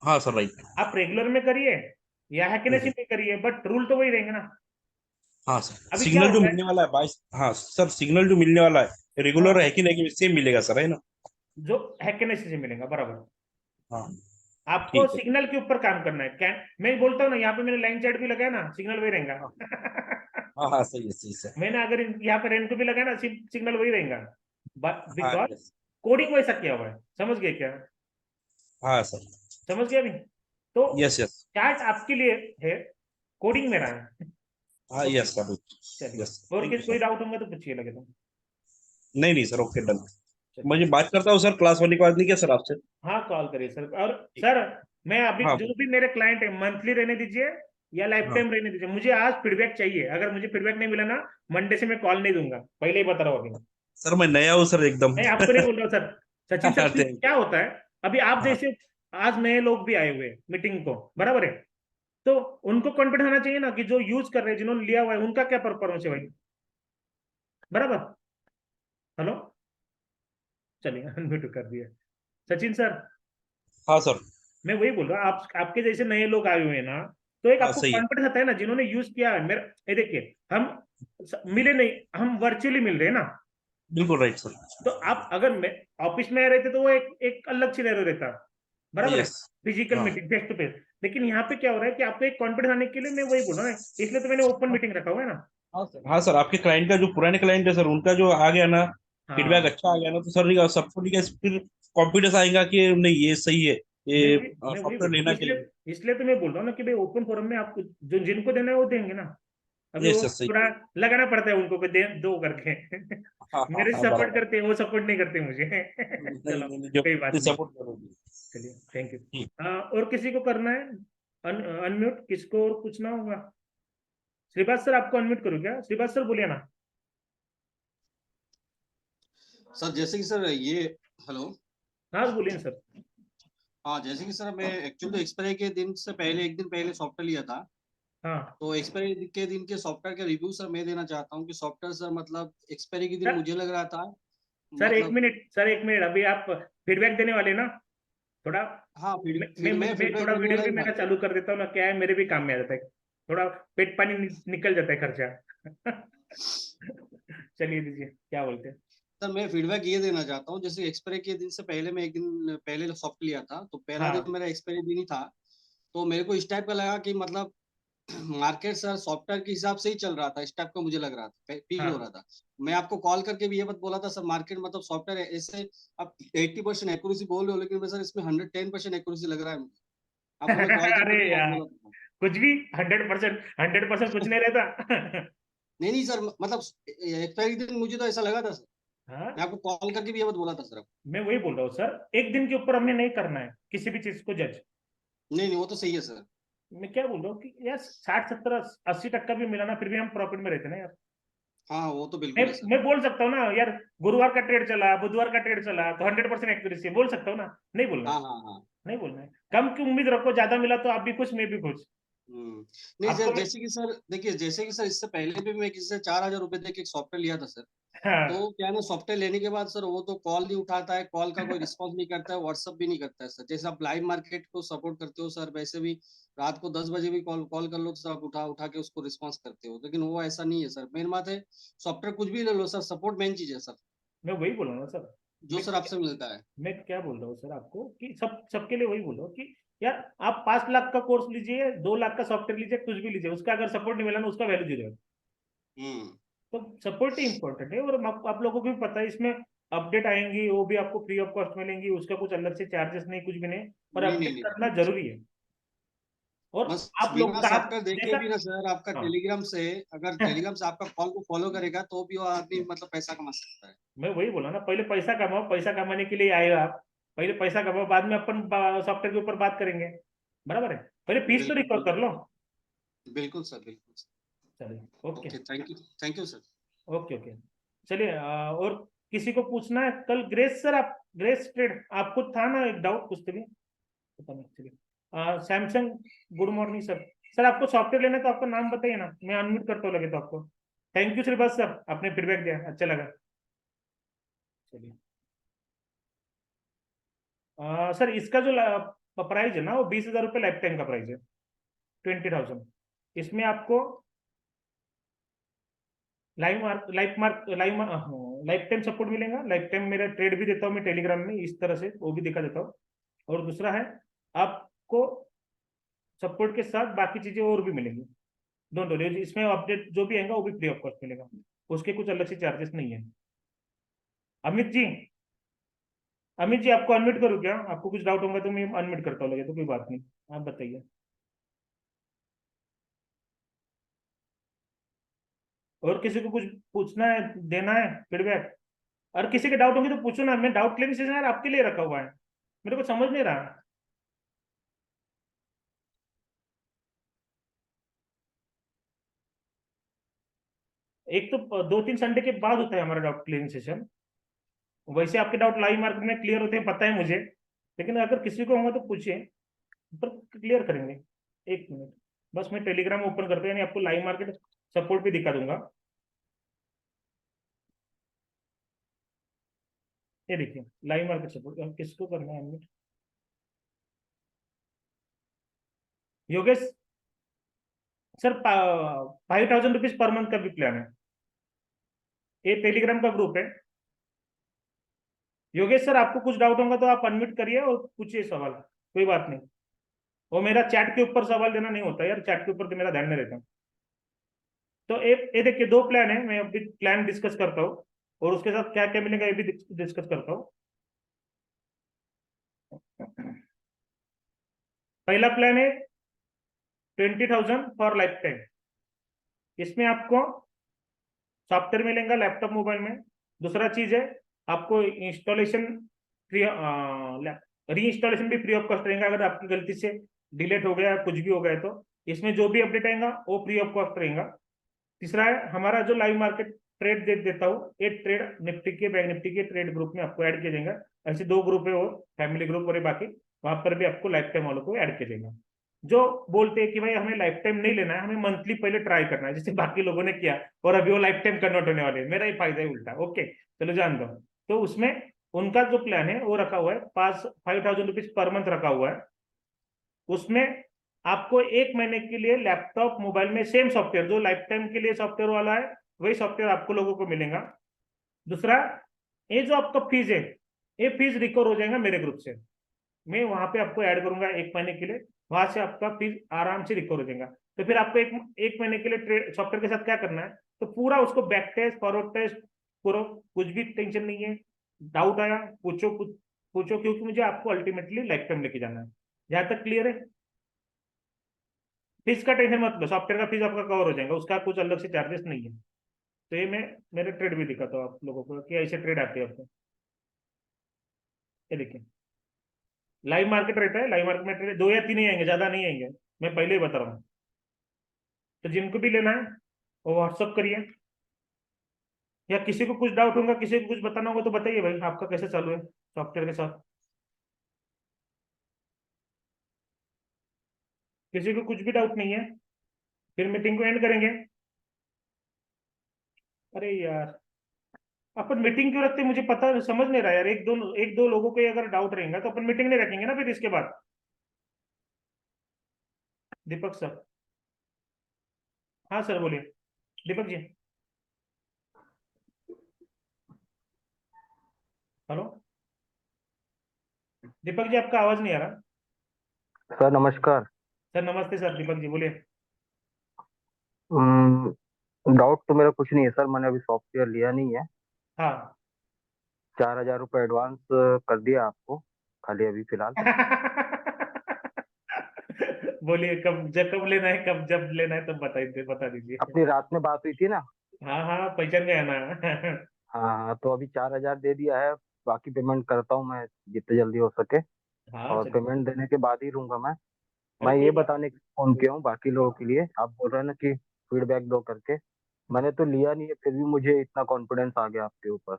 हाँ सर. राइट. आप रेगुलर में करिए या हैकेनेसी में करिए, बट रूल तो वही रहेंगे ना। हाँ सर. अभी क्या सिग्नल जो होता है, मिलने वाला है बाईस. हाँ सर, सिग्नल जो मिलने वाला है रेगुलर हाँ, है कि नहीं सेम मिलेगा सर, है ना? जो हैकेनेसी से मिलेगा बराबर। हाँ आपको ठीक है. सिग्नल के ऊपर काम करना है। क्या मैं बोलता हूँ ना, यहाँ पे मैंने लाइन चार्ट भी लगाया ना, सिग्नल वही रहेगा। हाँ हाँ हाँ, सही है सर. मैंने अगर यहाँ पे रेंट भी लगाया ना, सिग्नल वही रहेगा, हाँ बिकॉज यस. कोडिंग वैसा किया हुआ है। समझ गए क्या? हाँ सर. समझ गया नहीं? तो यस यस. चार्ट आपके लिए है, कोडिंग मेरा है। हाँ ओके, यस सर. चलिए। यस, और थैंक यू कोई सर. डाउट होगा तो पूछिए, लगे तो। नहीं नहीं सर, ओके डन. चलिए, मुझे बात करता हूँ सर क्लास होने के बाद, नहीं क्या सर आपसे? हाँ कॉल करिए सर। और सर, मैं अभी हाँ जो भी मेरे क्लाइंट है, मंथली रहने दीजिए या लाइफ हाँ टाइम रहने दीजिए, मुझे आज फीडबैक चाहिए। अगर मुझे फीडबैक नहीं मिला ना, मंडे से मैं कॉल नहीं दूंगा, पहले ही बता रहा हूँ अभी। सर, मैं नया हूँ सर एकदम. नहीं, आपको नहीं बोल रहा हूँ सर। सचिन सर, थैंक क्या होता है, अभी आप हाँ जैसे आज नए लोग भी आए हुए मीटिंग को, बराबर है, तो उनको कॉन्फिडेंस आना चाहिए ना कि जो यूज कर रहे हैं, जिन्होंने लिया हुआ है, उनका क्या परफॉर्मेंस है भाई, बराबर। हेलो, चलिए अनम्यूट कर दिया। सचिन सर, हाँ सर. मैं वही बोल रहा हूँ, आपके जैसे नए लोग आए हुए हैं ना, तो एक हाँ आपको सही है. कॉन्फिडेंस आता है ना, जिन्होंने यूज किया है। मेरा ये देखिए, हम मिले नहीं, हम वर्चुअली मिल रहे हैं ना। बिल्कुल राइट सर. तो आप अगर ऑफिस में रहते तो वो एक अलग सिनेरियो रहता, बराबर है, यस. फिजिकल हाँ मीटिंग फेस टू फेस। लेकिन यहाँ पे क्या हो रहा है कि आपको एक कॉन्फिडेंस आने के लिए, मैं वही बोल रहा हूँ, इसलिए तो मैंने ओपन मीटिंग रखा हुआ है ना। हाँ सर. हाँ सर, आपके क्लाइंट का जो पुराने क्लाइंट है सर, उनका जो आ गया ना, फीडबैक हाँ, अच्छा आ गया ना, तो सर नहीं सबको नहीं क्या फिर कॉन्फिडेंस आएगा कि नहीं ये सही है, ये मैं वही सॉफ्टवेयर बोल रहा लेना हूँ, चाहिए. इसलिए तो मैं बोल रहा हूँ ना कि भाई ओपन फोरम में आपको जो जिनको देना है वो देंगे ना। अभी यस वो यस, सही. थोड़ा लगाना पड़ता है उनको कि दो करके। हाँ हाँ मेरे हाँ, सपोर्ट बराबर. करते हैं, वो सपोर्ट नहीं करते मुझे। नहीं चलो, नहीं नहीं, जो कोई बात नहीं। सपोर्ट करोगे. चलिए, थैंक यू। ठीक. और किसी को करना है अनम्यूट? किसको और पूछना होगा? श्रीवास सर, आपको अनम्यूट करूँ क्या? श्रीवास सर बोलिए ना। सर जैसे कि सर ये, हेलो, हाँ बोलिए ना सर। हाँ जैसे कि सर मैं एक्चुअली तो एक्सपायरी के दिन से पहले एक दिन पहले सॉफ्टवेयर लिया था। हाँ तो एक्सपायरी के दिन के सॉफ्टवेयर के रिव्यू सर मैं देना चाहता हूँ कि सॉफ्टवेयर सर मतलब एक्सपायरी के दिन सर, मुझे लग रहा था सर एक मतलब, मिनट, सर एक मिनट, अभी आप फीडबैक देने वाले ना, थोड़ा। हाँ मैं फीडबैक थोड़ा देने वीडियो वाला भी ही था। मेरा चालू कर देता हूँ ना, क्या है, मेरे भी काम में आ जाता है, थोड़ा पेट पानी निकल जाता है खर्चा। चलिए दीजिए, क्या बोलते हैं। सर मैं फीडबैक ये देना चाहता हूँ, जैसे एक्सपायरी के दिन से पहले मैं एक दिन पहले सॉफ्ट लिया था, तो पहला दिन हाँ मेरा एक्सपायरी दिन ही था। तो मेरे को इस टाइप का लगा कि मतलब मार्केट सर सॉफ्टवेयर के हिसाब से ही चल रहा था, इस टाइप का मुझे लग रहा था, फील हाँ। हो रहा था। मैं आपको कॉल करके भी ये बात बोला था सर, मार्केट मतलब सॉफ्टवेयर ऐसे आप 80% एक्यूरेसी बोल रहे हो, लेकिन मैं सर इसमें 110% एक्यूरेसी लग रहा है मुझे। आपको मैं कॉल करके अरे भी यार, बोला था। कुछ भी 100% कुछ नहीं रहता। नहीं नहीं सर, मतलब एक्सपायरी दिन मुझे तो ऐसा लगा था सर। हाँ, मैं आपको कॉल करके भी ये बात बोला था सर। मैं वही बोल रहा हूँ सर, एक दिन के ऊपर हमने नहीं करना है किसी भी चीज को जज। नहीं नहीं, वो तो सही है सर। मैं क्या बोल रहा हूँ कि यार 60, 70, 80% भी मिला ना, फिर भी हम प्रॉफिट में रहते ना यार। हाँ वो तो मैं बिल्कुल है सर। मैं बोल सकता हूँ ना यार, गुरुवार का ट्रेड चला, बुधवार का ट्रेड चला तो 100% एक्यूरेसी बोल सकता हूँ ना, नहीं बोलना है। हाँ हाँ हाँ। नहीं बोलना है, कम की उम्मीद रखो, ज्यादा मिला तो आप भी खुश, मैं भी खुश। नहीं आपको सर, जैसे कि सर देखिए, जैसे कि सर इससे पहले भी मैं किसी से 4,000 रुपए दे के एक सॉफ्टवेयर लिया था सर। हाँ। तो क्या है ना, सॉफ्टवेयर लेने के बाद सर वो तो कॉल नहीं उठाता है, कॉल का कोई रिस्पॉन्स नहीं करता है, व्हाट्सअप भी नहीं करता है सर। जैसे आप लाइव मार्केट को सपोर्ट करते हो सर, वैसे भी रात को 10 बजे भी कॉल कॉल कर लो तो सर आप उठा उठा के उसको रिस्पॉन्स करते हो, लेकिन वो ऐसा नहीं है सर। मेन बात है, सॉफ्टवेयर कुछ भी ले लो सर, सपोर्ट मेन चीज है सर, मैं वही बोल रहा हूँ ना सर। जो मैं सर आपसे मिलता है। मैं क्या बोल रहा हूँ सर आपको कि सबके लिए वही बोल रहा हूँ कि यार आप 5 लाख का कोर्स लीजिए, 2 लाख का सॉफ्टवेयर लीजिए, कुछ भी लीजिए, उसका अगर सपोर्ट नहीं मिला ना, उसका वैल्यू जीरो है। हम्म। तो सपोर्ट ही इंपॉर्टेंट है। और आप लोगों को भी पता है इसमें अपडेट आएंगी, वो भी आपको फ्री ऑफ कॉस्ट मिलेंगी, उसका कुछ अलग से चार्जेस नहीं, कुछ भी नहीं। और नहीं नहीं अपडेट नहीं करना बिल्कुल सर। जरूरी है। और बस आप लोग बिना कहा सॉफ्टवेयर देखे जैसा, भी ना सर, आपका हाँ। टेलीग्राम से, अगर टेलीग्राम से आपका कॉल को फॉलो करेगा तो भी वो आदमी मतलब पैसा कमा सकता है। मैं वही बोला ना, पहले पैसा कमाओ, पैसा कमाने के लिए आए हो आप। पहले पैसा कमाओ, बाद में अपन सॉफ्टवेयर के ऊपर बात करेंगे। बराबर है, पहले फीस तो बिल्कुल रिकवर कर बिल्कुल। लो। बिल्कुल सर, बिल्कुल सर। चलिए, okay. Okay, thank you. Thank you sir. Okay okay. चलिए, और किसी को पूछना है कल ग्रेस सर, आप ग्रेस ट्रेड आपको था ना एक डाउट पूछते भी, पता नहीं। चलिए, Samsung, good morning sir. Sir आपको सॉफ्टवेयर लेना है तो आपका नाम बताइए ना, मैं अनम्यूट करता हूँ लगे तो आपको। थैंक यू श्रीवास सर, आपने फीडबैक दिया, अच्छा लगा। चलिए, सर इसका जो प्राइस है ना, वो 20,000 रुपये लाइफ टाइम का प्राइस है, 20,000। इसमें आपको लाइफ टाइम सपोर्ट मिलेगा। लाइफ टाइम मेरा ट्रेड भी देता हूँ मैं टेलीग्राम में, इस तरह से वो भी दिखा देता हूँ। और दूसरा है, आपको सपोर्ट के साथ बाकी चीजें और भी मिलेंगी, दोनों। इसमें अपडेट जो भी आएगा वो भी फ्री ऑफ कॉस्ट मिलेगा, उसके कुछ अलग से चार्जेस नहीं है। अमित जी, अमित जी आपको अनम्यूट करूँ क्या? आपको कुछ डाउट होगा तो मैं अनम्यूट करता हूँ लगे तो, कोई बात नहीं, आप बताइए। और किसी को कुछ पूछना है, देना है फीडबैक? और किसी के डाउट होंगे तो पूछो ना, मैं डाउट क्लियरिंग सेशन यार आपके लिए रखा हुआ है, मेरे को समझ नहीं रहा। एक तो 2-3 संडे के बाद होता है हमारा डाउट क्लियरिंग सेशन। वैसे आपके डाउट लाइव मार्केट में क्लियर होते हैं, पता है मुझे, लेकिन अगर किसी को होगा तो पूछिए, पर क्लियर करेंगे। एक मिनट, बस मैं टेलीग्राम ओपन करते हैं, यानी आपको लाइव मार्केट सपोर्ट भी दिखा दूंगा। ये देखिए, लाइव मार्केट सपोर्ट किसको करना है unmute? Yogesh sir, 5,000 rupees per month का भी प्लान है, ये टेलीग्राम का ग्रुप है। योगेश सर आपको कुछ डाउट होगा तो आप अनम्यूट करिए और पूछिए सवाल, कोई बात नहीं। वो मेरा चैट के ऊपर सवाल देना नहीं होता यार, चैट के ऊपर तो मेरा ध्यान नहीं रहता। तो ये देखिए, 2 प्लान है, मैं अभी प्लान डिस्कस करता हूँ और उसके साथ क्या क्या मिलेगा ये भी डिस्कस करता हूँ। पहला प्लान है 20,000 फॉर लाइफ टाइम। इसमें आपको सॉफ्टवेयर मिलेगा लैपटॉप मोबाइल में। दूसरा चीज है, आपको इंस्टॉलेशन फ्री, री इंस्टॉलेशन भी फ्री ऑफ कॉस्ट रहेगा, अगर आपकी गलती से डिलीट हो गया कुछ भी हो गया तो इसमें जो भी अपडेट आएगा वो फ्री ऑफ कॉस्ट रहेगा। तीसरा है, हमारा जो लाइव मार्केट ट्रेड दे देता हूँ, ये ट्रेड निफ्टी के, बैंक निफ्टी के ट्रेड ग्रुप में आपको ऐड किया जाएगा। ऐसे 2 ग्रुप है, और फैमिली ग्रुप और ये बाकी, वहां पर भी आपको लाइफ टाइम वालों को ऐड किया जाएगा। जो बोलते हैं कि भाई हमें लाइफ टाइम नहीं लेना है, हमें मंथली पहले ट्राई करना है, जैसे बाकी लोगों ने किया, और अभी वो लाइफ टाइम कन्वर्ट होने वाले हैं, मेरा ही फायदा है उल्टा। ओके, चलो जान दो। तो उसमें उनका जो प्लान है वो रखा हुआ है, 5,000 रुपीज पर मंथ रखा हुआ है। उसमें आपको 1 महीने के लिए लैपटॉप मोबाइल में सेम सॉफ्टवेयर, जो लाइफ टाइम के लिए सॉफ्टवेयर वाला है वही सॉफ्टवेयर आपको लोगों को मिलेगा। दूसरा, ये जो आपका फीस है, ये फीस रिकवर हो जाएगा मेरे ग्रुप से, मैं वहां पे आपको ऐड करूंगा 1 महीने के लिए, वहां से आपका फीस आराम से रिकवर हो जाएगा। तो फिर आपको एक महीने के लिए ट्रेड सॉफ्टवेयर के साथ क्या करना है, तो पूरा उसको बैक टेस्ट फॉरवर्ड टेस्ट करो, कुछ भी टेंशन नहीं है। डाउट आया पूछो, पूछो, क्योंकि मुझे आपको अल्टीमेटली लाइफ टाइम लेके जाना है। जहां तक क्लियर है? फीस का टेंशन मत लो, सॉफ्टवेयर का फीस आपका कवर हो जाएगा, उसका कुछ अलग से चार्जेस नहीं है। तो ये मैं मेरे ट्रेड भी दिखाता हूँ आप लोगों को कि ऐसे ट्रेड आते हैं आपको। ये देखिए लाइव मार्केट रहता है, लाइव मार्केट में ट्रेड 2 या 3 ही आएंगे, ज्यादा नहीं आएंगे, मैं पहले ही बता रहा हूँ। तो जिनको भी लेना है वो व्हाट्सअप करिए, या किसी को कुछ डाउट होगा, किसी को कुछ बताना होगा तो बताइए भाई, आपका कैसे चालू है सॉफ्टवेयर के साथ। किसी को कुछ भी डाउट नहीं है, फिर मीटिंग को एंड करेंगे। अरे यार अपन मीटिंग क्यों रखते हैं, मुझे पता समझ नहीं रहा यार। एक दो लोगों को ही अगर डाउट रहेगा तो अपन मीटिंग नहीं रखेंगे ना फिर इसके बाद। दीपक सर, हाँ सर बोलिए। दीपक जी, हेलो दीपक जी, आपका आवाज नहीं आ रहा। सर नमस्कार। सर नमस्ते सर, दीपक जी बोलिए। डाउट तो मेरा कुछ नहीं है सर, मैंने अभी सॉफ्टवेयर लिया नहीं है। हाँ 4,000 रुपये एडवांस कर दिया आपको, खाली अभी फिलहाल। बोलिए कब लेना है, कब जब लेना है तब बता दीजिए। अपनी रात में बात हुई थी ना। हाँ हाँ पहचान गया ना। हाँ हाँ, तो अभी 4,000 दे दिया है। बाकी पेमेंट करता हूँ मैं जितने जल्दी हो सके। हाँ और चलिए, पेमेंट देने के बाद ही रहूंगा मैं। अरे मैं कोई ये बात। बताने के लिए फोन किया हूँ बाकी लोगों के लिए, आप बोल रहे हैं ना कि फीडबैक दो करके। मैंने तो लिया नहीं है, फिर भी मुझे इतना कॉन्फिडेंस आ गया आपके ऊपर।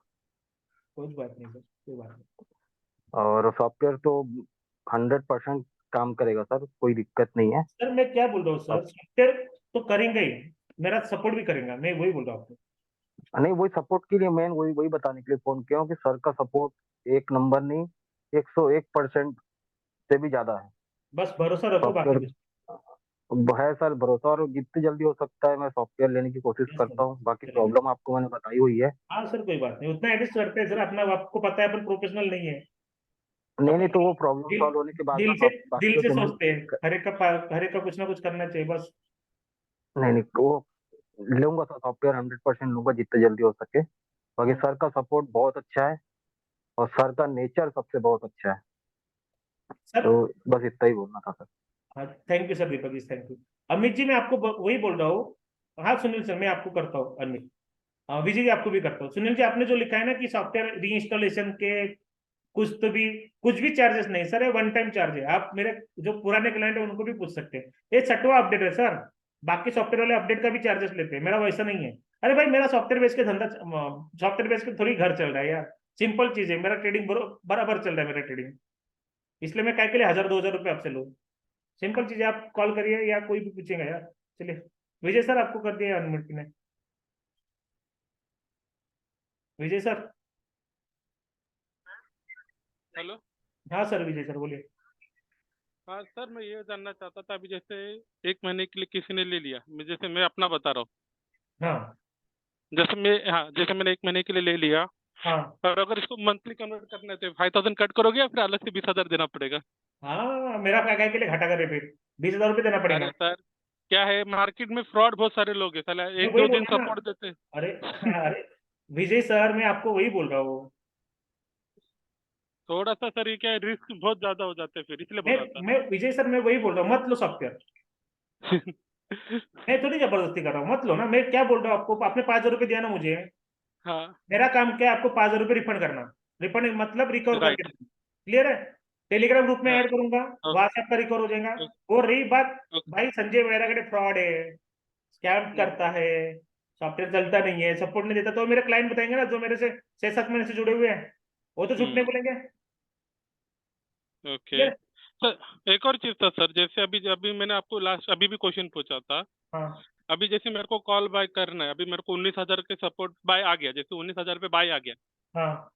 कोई बात नहीं सर, कोई बात नहीं। और सॉफ्टवेयर तो 100% काम करेगा सर, कोई दिक्कत नहीं है। सर मैं क्या बोल रहा हूँ सर, अब सॉफ्टवेयर तो करेंगे ही, मेरा सपोर्ट भी करेंगे, मैं वही बोल रहा हूँ आपको। नहीं, वही सपोर्ट के लिए मैं वही वही बताने के लिए फोन किया हूँ कि सर का सपोर्ट एक नंबर नहीं, 101% से भी ज्यादा है। बस भरोसा रखो, बाकी सॉफ्टवेयर कुछ। है सर भरोसा, और जितनी जल्दी हो सकता है मैं सॉफ्टवेयर लेने की कोशिश यस सर, करता हूँ। बाकी चलेगा। प्रॉब्लम आपको मैंने बताई हुई है। हाँ सर कोई बात नहीं, उतना एडजस्ट करते हैं सर अपना, आपको पता है अपन प्रोफेशनल नहीं है। नहीं नहीं, अपन तो वो प्रॉब्लम दिल सॉल्व होने के बाद दिल ना से बाकी दिल का से पेमेंट। सोचते हैं, हर एक का कुछ ना कुछ करना चाहिए बस। नहीं नहीं, वो लूंगा सर, सॉफ्टवेयर 100% लूंगा जितने जल्दी हो सके। बाकी हाँ सर का सपोर्ट बहुत अच्छा है, और सर का नेचर सबसे बहुत अच्छा है। सर। तो बस इतना ही बोलना था सर। हाँ thank you sir, Deepak ji thank you. Amit ji मैं आपको वही बोल रहा हूँ। हाँ सुनील सर मैं आपको करता हूँ, अमित। हाँ विजय जी आपको भी करता हूँ। सुनील जी आपने जो लिखा है ना कि सॉफ्टवेयर री इंस्टॉलेशन के कुछ भी चार्जेस नहीं सर, ये वन टाइम चार्ज है। आप मेरे जो पुराने क्लाइंट है उनको भी पूछ सकते हैं, ये 6वां अपडेट है सर। बाकी सॉफ्टवेयर वाले अपडेट का भी चार्जेस लेते हैं, मेरा वैसा नहीं है। अरे भाई मेरा सॉफ्टवेयर बेस के धंधा, सॉफ्टवेयर बेस के थोड़ी घर चल रहा है यार। सिंपल चीज है, मेरा ट्रेडिंग बराबर चल रहा है मेरा ट्रेडिंग। इसलिए मैं क्या के लिए 1,000 2,000 रुपये आपसे लूँ। सिंपल चीज है, आप कॉल करिए या कोई भी पूछेगा यार। चलिए विजय सर आपको कर दिया अनम्यूट ने। विजय सर। हेलो। हाँ सर विजय सर बोलिए। हाँ सर, मैं ये जानना चाहता था, अभी जैसे 1 महीने के लिए किसी ने ले लिया, जैसे मैं अपना बता रहा हूँ। हाँ जैसे मैंने 1 महीने के लिए ले लिया, हाँ और अगर इसको मंथली कन्वर्ट करना है तो 5,000 कट करोगे या फिर अलग से 20,000 देना पड़ेगा? हाँ, मेरा क्या के लिए घाटा करे फिर 20,000 रुपये देना अरे पड़ेगा। सर, क्या है, मार्केट में फ्रॉड बहुत सारे लोग हैं साला, मैं एक वही दो बोल दिन रहा हूँ ना। सपोर्ट देते हैं। अरे अरे विजय सर मैं आपको वही बोल रहा हूँ। थोड़ा सा सर, ये क्या है, रिस्क बहुत ज्यादा हो जाते हैं फिर, इसलिए मैं बोल रहा मैं विजय सर मैं वही बोल रहा हूँ, मत लो सॉफ्टवेयर। था। मैं थोड़ी जबरदस्ती कर रहा हूँ, मत लो ना। मैं क्या बोल रहा हूँ आपको, आपने 5,000 रुपये दिया ना मुझे, हाँ। मेरा काम क्या है, आपको 5,000 रुपये रिफंड करना। रिफंड मतलब रिकवर करके राइट। देना। क्लियर है? टेलीग्राम ग्रुप में हाँ। ऐड करूंगा, वहां से आपका रिकवर हो जाएगा। ओके। और रही बात, ओके। भाई संजय वगैरह फ्रॉड है, स्कैम करता है, सॉफ्टवेयर चलता नहीं है, सपोर्ट नहीं देता, तो मेरे क्लाइंट बताएंगे ना, जो मेरे से 6-7 महीने से जुड़े हुए हैं, वो तो छूटने बोलेंगे। Okay clear? सर, एक और चीज था सर, जैसे अभी अभी मैंने आपको लास्ट अभी भी क्वेश्चन पूछा था। हाँ अभी जैसे मेरे को कॉल बाय करना है, अभी मेरे को 19,000 के सपोर्ट बाय आ गया, जैसे 19,000 पे बाय आ गया। हाँ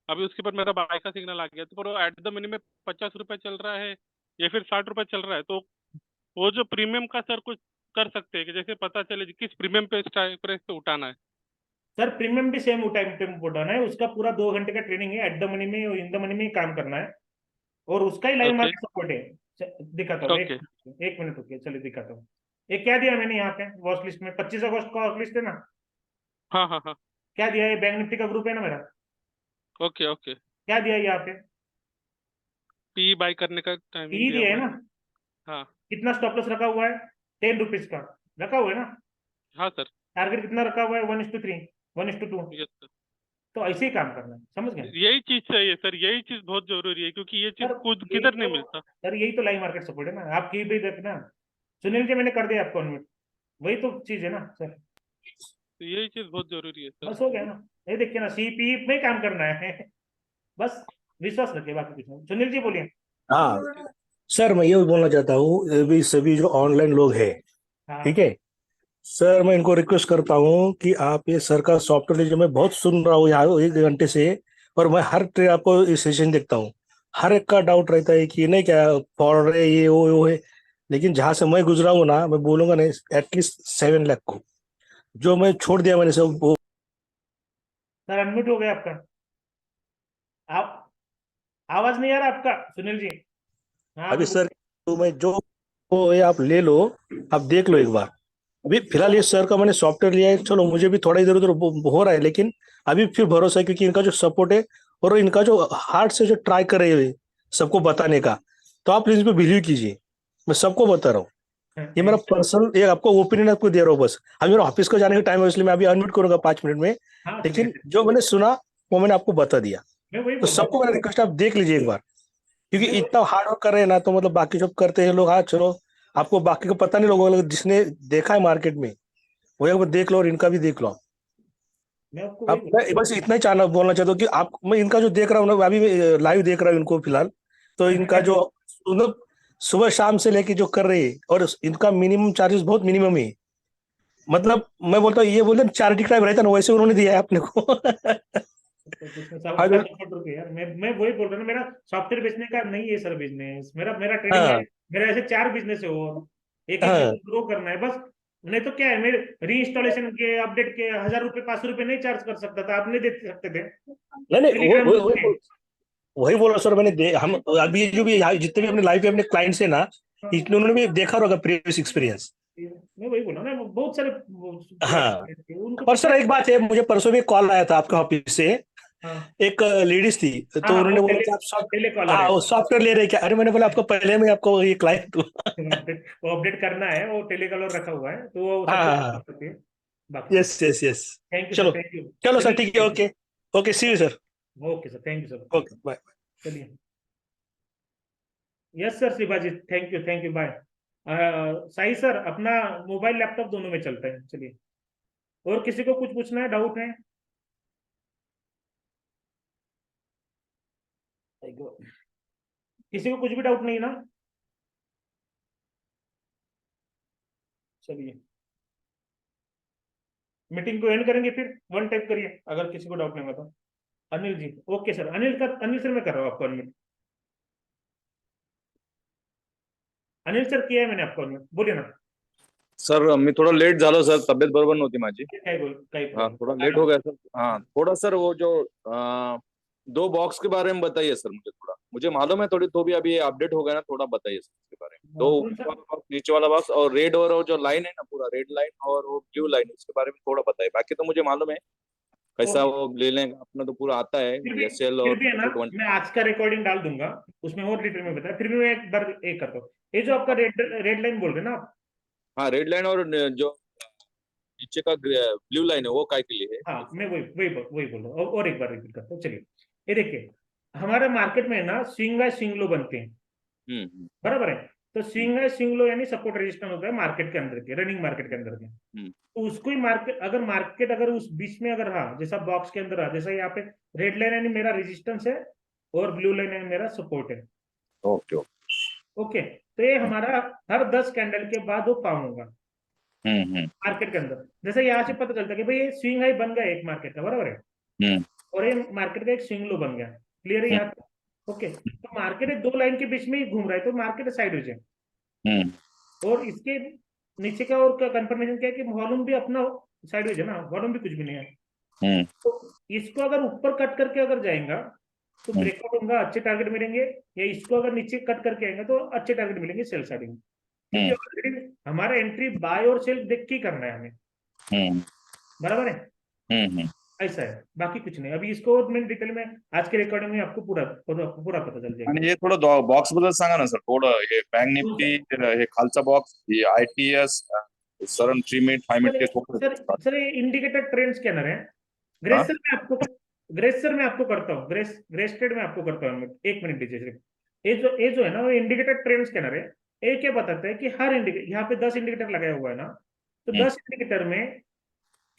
अभी उसके बाद मेरा बाय का सिग्नल आ गया, तो पर एट द मनी में 50 रुपए चल रहा है या फिर 60 रुपए चल रहा है, तो वो जो प्रीमियम का सर कुछ कर सकते हैं कि जैसे पता चले कि किस प्रीमियम पे स्ट्राइक प्राइस पे उठाना है? सर, प्रीमियम भी सेम टाइम पे उठाना है, उसका पूरा 2 घंटे का ट्रेनिंग है, एट द मनी में इन द मनी में ही काम करना है, और उसका ही लाइव ओके। मार्केट सपोर्ट है। दिखाता हूँ, ओके। एक मिनट रुकिए, चलिए दिखाता हूँ। ये क्या दिया मैंने यहाँ पे वॉच लिस्ट में, 25 अगस्त का वॉच लिस्ट है ना, हाँ हाँ हाँ। क्या दिया है, बैंक निफ्टी का ग्रुप है ना मेरा, ओके ओके। क्या दिया है यहाँ पे, पी बाय करने का टाइमिंग पी दिया दिया है हुआ है। ना, हाँ कितना स्टॉप लॉस रखा हुआ है, 10 रुपीज का रखा हुआ है ना, हाँ सर। टारगेट कितना रखा हुआ है, 1:3, 1:2। Yes sir. तो ऐसे ही काम करना है, समझ गए यही चीज चाहिए सर, यही चीज बहुत जरूरी है, क्योंकि ये चीज सर। खुद यही किधर नहीं तो मिलता। सर, यही तो लाइव मार्केट सपोर्ट है ना, आप की भी देखना। सुनील जी मैंने कर दिया आपको अनम्यूट, वही तो चीज है ना सर। तो यही चीज बहुत जरूरी है सर। बस हो गया ना, ये देखिए ना, सीपी में काम करना है बस, विश्वास रखिए, बाकी कुछ नहीं। सुनील जी बोलिए। हाँ सर, मैं ये बोलना चाहता हूँ, अभी सभी जो ऑनलाइन लोग हैं, हाँ ठीक है सर, मैं इनको रिक्वेस्ट करता हूँ कि आप ये सर का सॉफ्टवेयर जो मैं बहुत सुन रहा हूँ यहाँ 1 घंटे से, और मैं हर ट्रे आपको इस सेशन देखता हूँ, हर एक का डाउट रहता है कि नहीं क्या फॉरवर्ड है, ये वो है, लेकिन जहां से मैं गुजरा हूँ ना, मैं बोलूंगा नहीं, एटलीस्ट 7 लाख को जो मैं छोड़ दिया मैंने सब वो। सर, अनम्यूट हो गया आपका, आप आवाज नहीं आ रहा आपका सुनील जी। हाँ अभी अभी सर तो मैं जो वो है आप ले लो, आप देख लो एक बार। अभी फिलहाल ये सर का मैंने सॉफ्टवेयर लिया है, चलो मुझे भी थोड़ा इधर उधर हो रहा है, लेकिन अभी फिर भरोसा है, क्योंकि इनका जो सपोर्ट है और इनका जो हार्ट से जो ट्राई कर रहे हैं सबको बताने का, तो आप प्लीज इस पे बिलीव कीजिए, मैं सबको बता रहा हूँ। ये मेरा थैंक पर्सनल एक आपको ओपिनियन आपको दे रहा हूँ बस। अभी मेरा ऑफिस को जाने का टाइम है, इसलिए मैं अभी अनम्यूट करूंगा 5 मिनट में, हाँ सुनील लेकिन जी, जो मैंने सुना वो मैंने आपको बता दिया। मैं वही तो बोल रहा सबको हूँ। मेरा रिक्वेस्ट आप देख लीजिए एक बार, क्योंकि मैं इतना हार्ड वर्क कर रहे हैं ना, तो मतलब बाकी सब करते हैं लोग, हाँ चलो आपको बाकी को पता नहीं, लोगों जिसने देखा है मार्केट में वो एक बार देख लो और इनका भी देख लो। मैं आपको वही आप बोल मैं बस इतना ही चाहना बोलना चाहता हूँ कि आप, मैं इनका जो देख रहा हूँ ना, अभी लाइव देख रहा हूँ इनको फिलहाल, तो इनका जो मतलब सुबह शाम से लेके जो कर रहे हैं, और इनका मिनिमम चार्जेस बहुत मिनिमम है, मतलब मैं बोलता हूँ ये बोलते चैरिटी टाइप रहता है ना, वैसे उन्होंने दिया है अपने को तो उसमें सब हाँ उसका सपोर्ट रुके यार, मैं वही बोल रहा हूँ ना, मेरा सॉफ्टवेयर बेचने का नहीं है सर बिजनेस, मेरा मेरा ट्रेडिंग है। हाँ मेरा ऐसे 4 बिजनेस है, और एक एक हाँ। बिजनेस ग्रो करना है बस। नहीं तो क्या है, मेरे री इंस्टॉलेशन के अपडेट के 1000 रुपये 500 रुपये नहीं चार्ज कर सकता था, आप नहीं दे सकते थे नहीं नहीं टेलीग्राम ग्रुप में। वही बोल रहा हूँ सर, मैंने हम अभी जो भी जितने भी अपने लाइफ पे अपने क्लाइंट्स है ना, हाँ, इसमें उन्होंने भी देखा होगा प्रीवियस एक्सपीरियंस। मैं वही बोला ना, बहुत सारे हाँ, उनको और पता सर है। एक बात है, मुझे परसों भी कॉल आया था आपके ऑफिस से, हाँ एक लेडीज थी, हाँ तो हाँ, वो उन्होंने बोला कि आप टेलीकॉलर हाँ है। वो सॉफ्टवेयर ले रहे हैं क्या, अरे मैंने बोला आपको पहले में आपको ये क्लाइंट हूँ वो अपडेट करना है, वो टेलीकॉलर रखा हुआ है, तो वो हाँ सब हाँ कुछ कर हाँ, सकती है। बाकी सब yes yes yes. Thank you sir, चलो, थैंक यू। चलो सर, चलिए, ठीक है, okay, okay, see you sir, okay sir, thank you sir. Okay bye. चलिए, yes sir Shivaji, thank you, bye. Sai sir, अपना मोबाइल लैपटॉप दोनों में चलता है, चलिए। और किसी को कुछ पूछना है, डाउट है? किसी को कुछ भी डाउट नहीं ना? चलिए, मीटिंग को एंड करेंगे, फिर वन टाइप करिए अगर किसी को डाउट नहीं होगा तो। Anil ji, okay sir, Anil sir मैं कर रहा हूँ आपको अनम्यूट। अनिल सर किया है मैंने आपको अनम्यूट, बोलिए ना। सर मी थोडं लेट झालो सर, तब्येत बरोबर नव्हती माझी. काही हाँ प्रॉब्लम। थोड़ा लेट हो गया सर. हाँ थोड़ा सर वो जो 2 बॉक्स के बारे में बताइए सर, मुझे थोड़ा, मुझे मालूम है थोड़ी, तो भी अभी अपडेट हो गया ना, थोड़ा बताइए सर इसके बारे में. 2 कौन ऊपर सा? वाला बॉक्स, नीचे वाला बॉक्स, और रेड, और वो जो लाइन है ना, पूरा रेड लाइन और वो ब्लू लाइन, उसके बारे में थोड़ा बताइए. बाकी तो मुझे मालूम है कैसा ओके, वो ले लेंगे अपना, तो पूरा आता है फिर भी एसएल फिर और भी है ना, पुट 1. मैं आज का रिकॉर्डिंग डाल दूंगा, उसमें और डिटेल में बताया, फिर भी मैं एक बार एक करता हूँ। ये जो आपका रेड लाइन बोल रहे हैं ना आप? हाँ रेड लाइन, और जो नीचे का ब्लू लाइन है वो काय के लिए है. हाँ, मैं वही बोल रहा हूँ, और एक बार रिपीट करता हूँ, चलिए। ये देखिए, हमारे मार्केट में ना स्विंग हाई स्विंग लो बनते हैं, हम्म. बराबर है। तो हम्म. स्विंग हाई स्विंग लो यानी सपोर्ट रेजिस्टेंस होता है मार्केट के अंदर के, रनिंग मार्केट के अंदर के। हम्म. तो उसको ही मार्केट अगर उस बीच में अगर रहा, जैसा बॉक्स के अंदर रहा, जैसा यहाँ पे रेड लाइन यानी मेरा रेजिस्टेंस है, और ब्लू लाइन यानी मेरा सपोर्ट है। Okay okay. ओके, तो ये हमारा हर 10 कैंडल के बाद वो फॉर्म होगा हम्म. मार्केट के अंदर। जैसे यहाँ से पता चलता है कि भाई ये स्विंग हाई बन गया एक मार्केट का, बराबर है, हम्म. और ये मार्केट का एक स्विंग लो बन गया। क्लियर है यहाँ तक? ओके, तो मार्केट एक 2 लाइन के बीच में ही घूम रहा है, तो मार्केट साइडवेज है। हम्म. और इसके नीचे का और कंफर्मेशन क्या है कि वॉल्यूम भी अपना साइडवेज है ना, वॉल्यूम भी कुछ भी नहीं है। हम्म. तो इसको अगर ऊपर कट करके अगर जाएगा, तो ब्रेकआउट होगा, अच्छे टारगेट मिलेंगे, या इसको अगर नीचे कट करके आएंगे तो अच्छे टारगेट मिलेंगे सेल साइड में, क्योंकि ऑलरेडी हमारा एंट्री बाय और सेल देख के ही करना है हमें, बराबर है, ऐसा है, बाकी कुछ नहीं। अभी इसको मैं डिटेल में आज के रिकॉर्डिंग में आपको पूरा पूरा पता चल जाएगा। आणि हे थोडं बॉक्स बद्दल सांगा ना सर, थोडं हे बँक निफ्टी, हे खालचा बॉक्स, हे ITS, sir 3 minute 5 minute sir ये इंडिकेटर ट्रेंड स्कैनर है। ग्रेस सर मैं आपको करता हूँ, ग्रेस ट्रेड में आपको करता हूँ, 1 मिनट दीजिए सिर्फ। ये जो है ना, वो इंडिकेटर ट्रेंड स्कैनर है। ये क्या बताता है कि हर इंडिकेटर, यहाँ पे 10 इंडिकेटर लगाया हुआ है ना, तो 10 इंडिकेटर में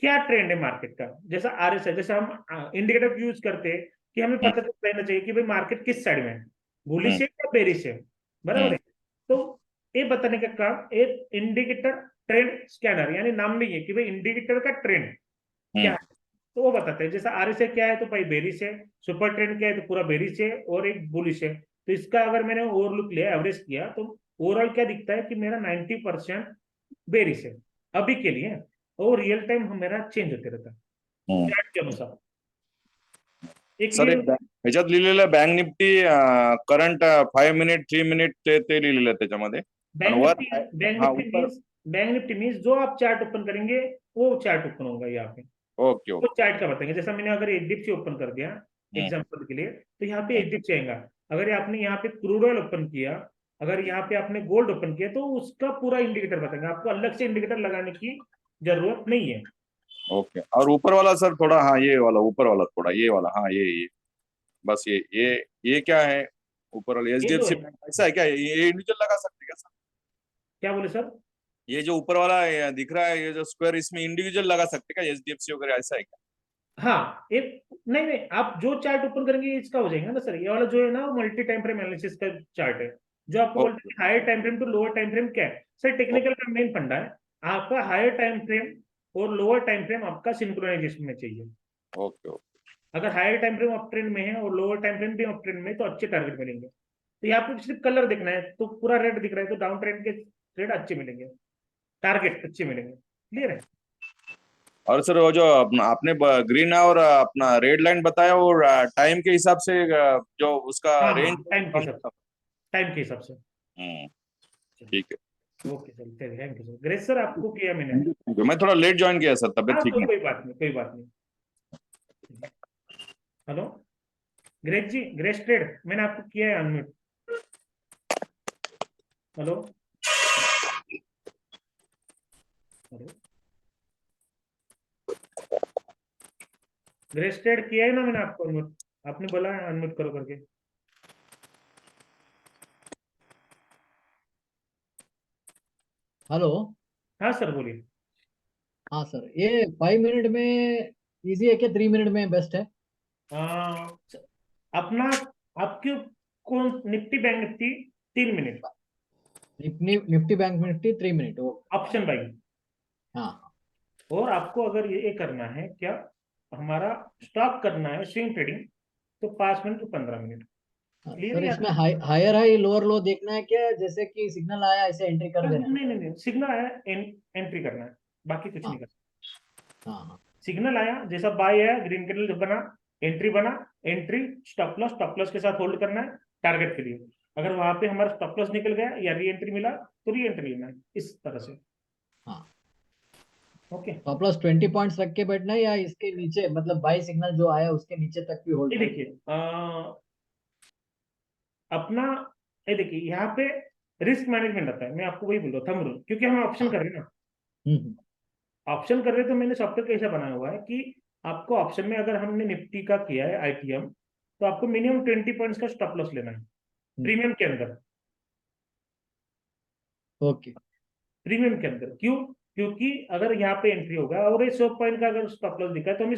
क्या ट्रेंड है मार्केट का। जैसा RSI, जैसे हम इंडिकेटर यूज करते हैं कि हमें पता रहना चाहिए कि भाई मार्केट किस साइड में है, बुलिश है या बेरिश है, बराबर है। तो ये बताने का काम एक इंडिकेटर ट्रेंड स्कैनर, यानी नाम नहीं है कि भाई इंडिकेटर का ट्रेंड क्या है, तो वो बताते हैं। जैसा RSI क्या है तो भाई बेरिश है, सुपर ट्रेंड क्या है तो पूरा बेरिश है, और एक बुलिश है। तो इसका अगर मैंने ओवरलुक लिया, एवरेज किया, तो ओवरऑल क्या दिखता है कि मेरा 90% बेरिश है अभी के लिए, और रियल टाइम मेरा चेंज होते रहता है चार्ट के अनुसार। एक सर ह्याच्यात लिहिलेलं bank Nifty current 5 minute 3 minute ते लिहिलेलं आहे त्याच्यामध्ये। बैंक निफ्टी मीन्स जो आप चार्ट ओपन करेंगे वो चार्ट ओपन होगा यहाँ पे। ओके वो चार्ट का बताएंगे। जैसा मैंने अगर HDFC ओपन कर दिया एग्जांपल के लिए, तो यहाँ पे HDFC आएगा। अगर आपने यहाँ पे क्रूड ऑयल ओपन किया, अगर यहाँ पे आपने गोल्ड ओपन किया, तो उसका पूरा इंडिकेटर बताएंगे। आपको अलग से इंडिकेटर लगाने की जरूरत नहीं है। ओके। और ऊपर वाला सर थोड़ा, हाँ ये वाला ऊपर वाला थोड़ा, ये वाला, हाँ ये बस ये क्या है ऊपर वाला? HDFC बैंक ऐसा है क्या? ये इंडिविजुअल लगा सकते क्या सर? क्या बोले सर? ये जो ऊपर वाला दिख रहा है, ये जो स्क्वायर, इसमें इंडिविजुअल लगा सकते क्या HDFC वगैरह, ऐसा है क्या? हाँ, एक नहीं, आप जो चार्ट ओपन करेंगे इसका हो जाएगा ना सर। ये वाला जो है ना, मल्टी टाइम फ्रेम एनालिसिस का चार्ट है, जो आपको बोलते हैं higher time frame to lower time frame. क्या है सर, टेक्निकल का मेन फंडा है आपका हायर टाइम फ्रेम और लोअर टाइम फ्रेम आपका सिंक्रोनाइजेशन में चाहिए। ओके। अगर higher time frame up trend में है और लोअर टाइम फ्रेम भी अप ट्रेंड में, तो अच्छे टारगेट मिलेंगे। तो यहाँ पे सिर्फ कलर देखना है, तो पूरा रेड दिख रहा है, तो डाउन ट्रेंड के ट्रेड अच्छे मिलेंगे, टारगेट अच्छे मिलेंगे। क्लियर है? और सर वो जो आपने ग्रीन और अपना रेड लाइन बताया, वो टाइम के हिसाब से जो उसका रेंज, टाइम के हिसाब से। ठीक है। Okay sir, thank you sir. Grace sir आपको किया मैंने, मैं थोड़ा लेट ज्वाइन किया सर, तबियत ठीक नहीं। कोई बात नहीं। हेलो ग्रेस जी, ग्रेस ट्रेड मैंने आपको किया है अनम्यूट। हेलो ग्रेस ट्रेड किया है ना मैंने आपको अनम्यूट, आपने बोला है अनम्यूट करो करके। हेलो। हाँ सर बोलिए। हाँ सर, ये 5 मिनट में इजी है क्या 3 मिनट में बेस्ट है? अपना आपके कौन, Nifty bank Nifty 3 minute, Nifty bank Nifty 3 minute वो। Option buying. हाँ। और आपको अगर ये करना है, क्या हमारा स्टॉक करना है स्विंग ट्रेडिंग, तो 5 मिनट to 15 मिनट। सर इसमें हायर हाई लोअर लो देखना है क्या? जैसे कि सिग्नल आया ऐसे एंट्री कर देना है? नहीं, सिग्नल आया एंट्री करना है, बाकी कुछ नहीं करना। हाँ। सिग्नल आया, जैसा बाय है, ग्रीन कैंडल बना, एंट्री स्टॉप लॉस के साथ होल्ड करना है टारगेट के लिए। अगर वहां पे हमारा स्टॉप लॉस निकल गया या री एंट्री मिला, तो री एंट्री लेना है, इस तरह से। हाँ। ओके। स्टॉप लॉस 20 पॉइंट्स रख के बैठना है या इसके नीचे, मतलब बाय सिग्नल जो आया उसके नीचे तक भी होल्ड? ये देखिए अपना, ये देखिए यहाँ पे रिस्क मैनेजमेंट आता है। मैं आपको वही बोल रहा था, थंब रूल, क्योंकि हम ऑप्शन कर रहे हैं ना। ऑप्शन कर रहे, तो मैंने सॉफ्टवेयर कैसा बनाया हुआ है कि आपको ऑप्शन में, अगर हमने निफ्टी का किया है ITM, तो आपको मिनिमम 20 पॉइंट्स का स्टॉप लॉस लेना है प्रीमियम के अंदर। ओके। प्रीमियम के अंदर क्यों? क्योंकि अगर यहाँ पे एंट्री होगा और 100 पॉइंट का अगर स्टॉप लॉस दिखा है, तो हमें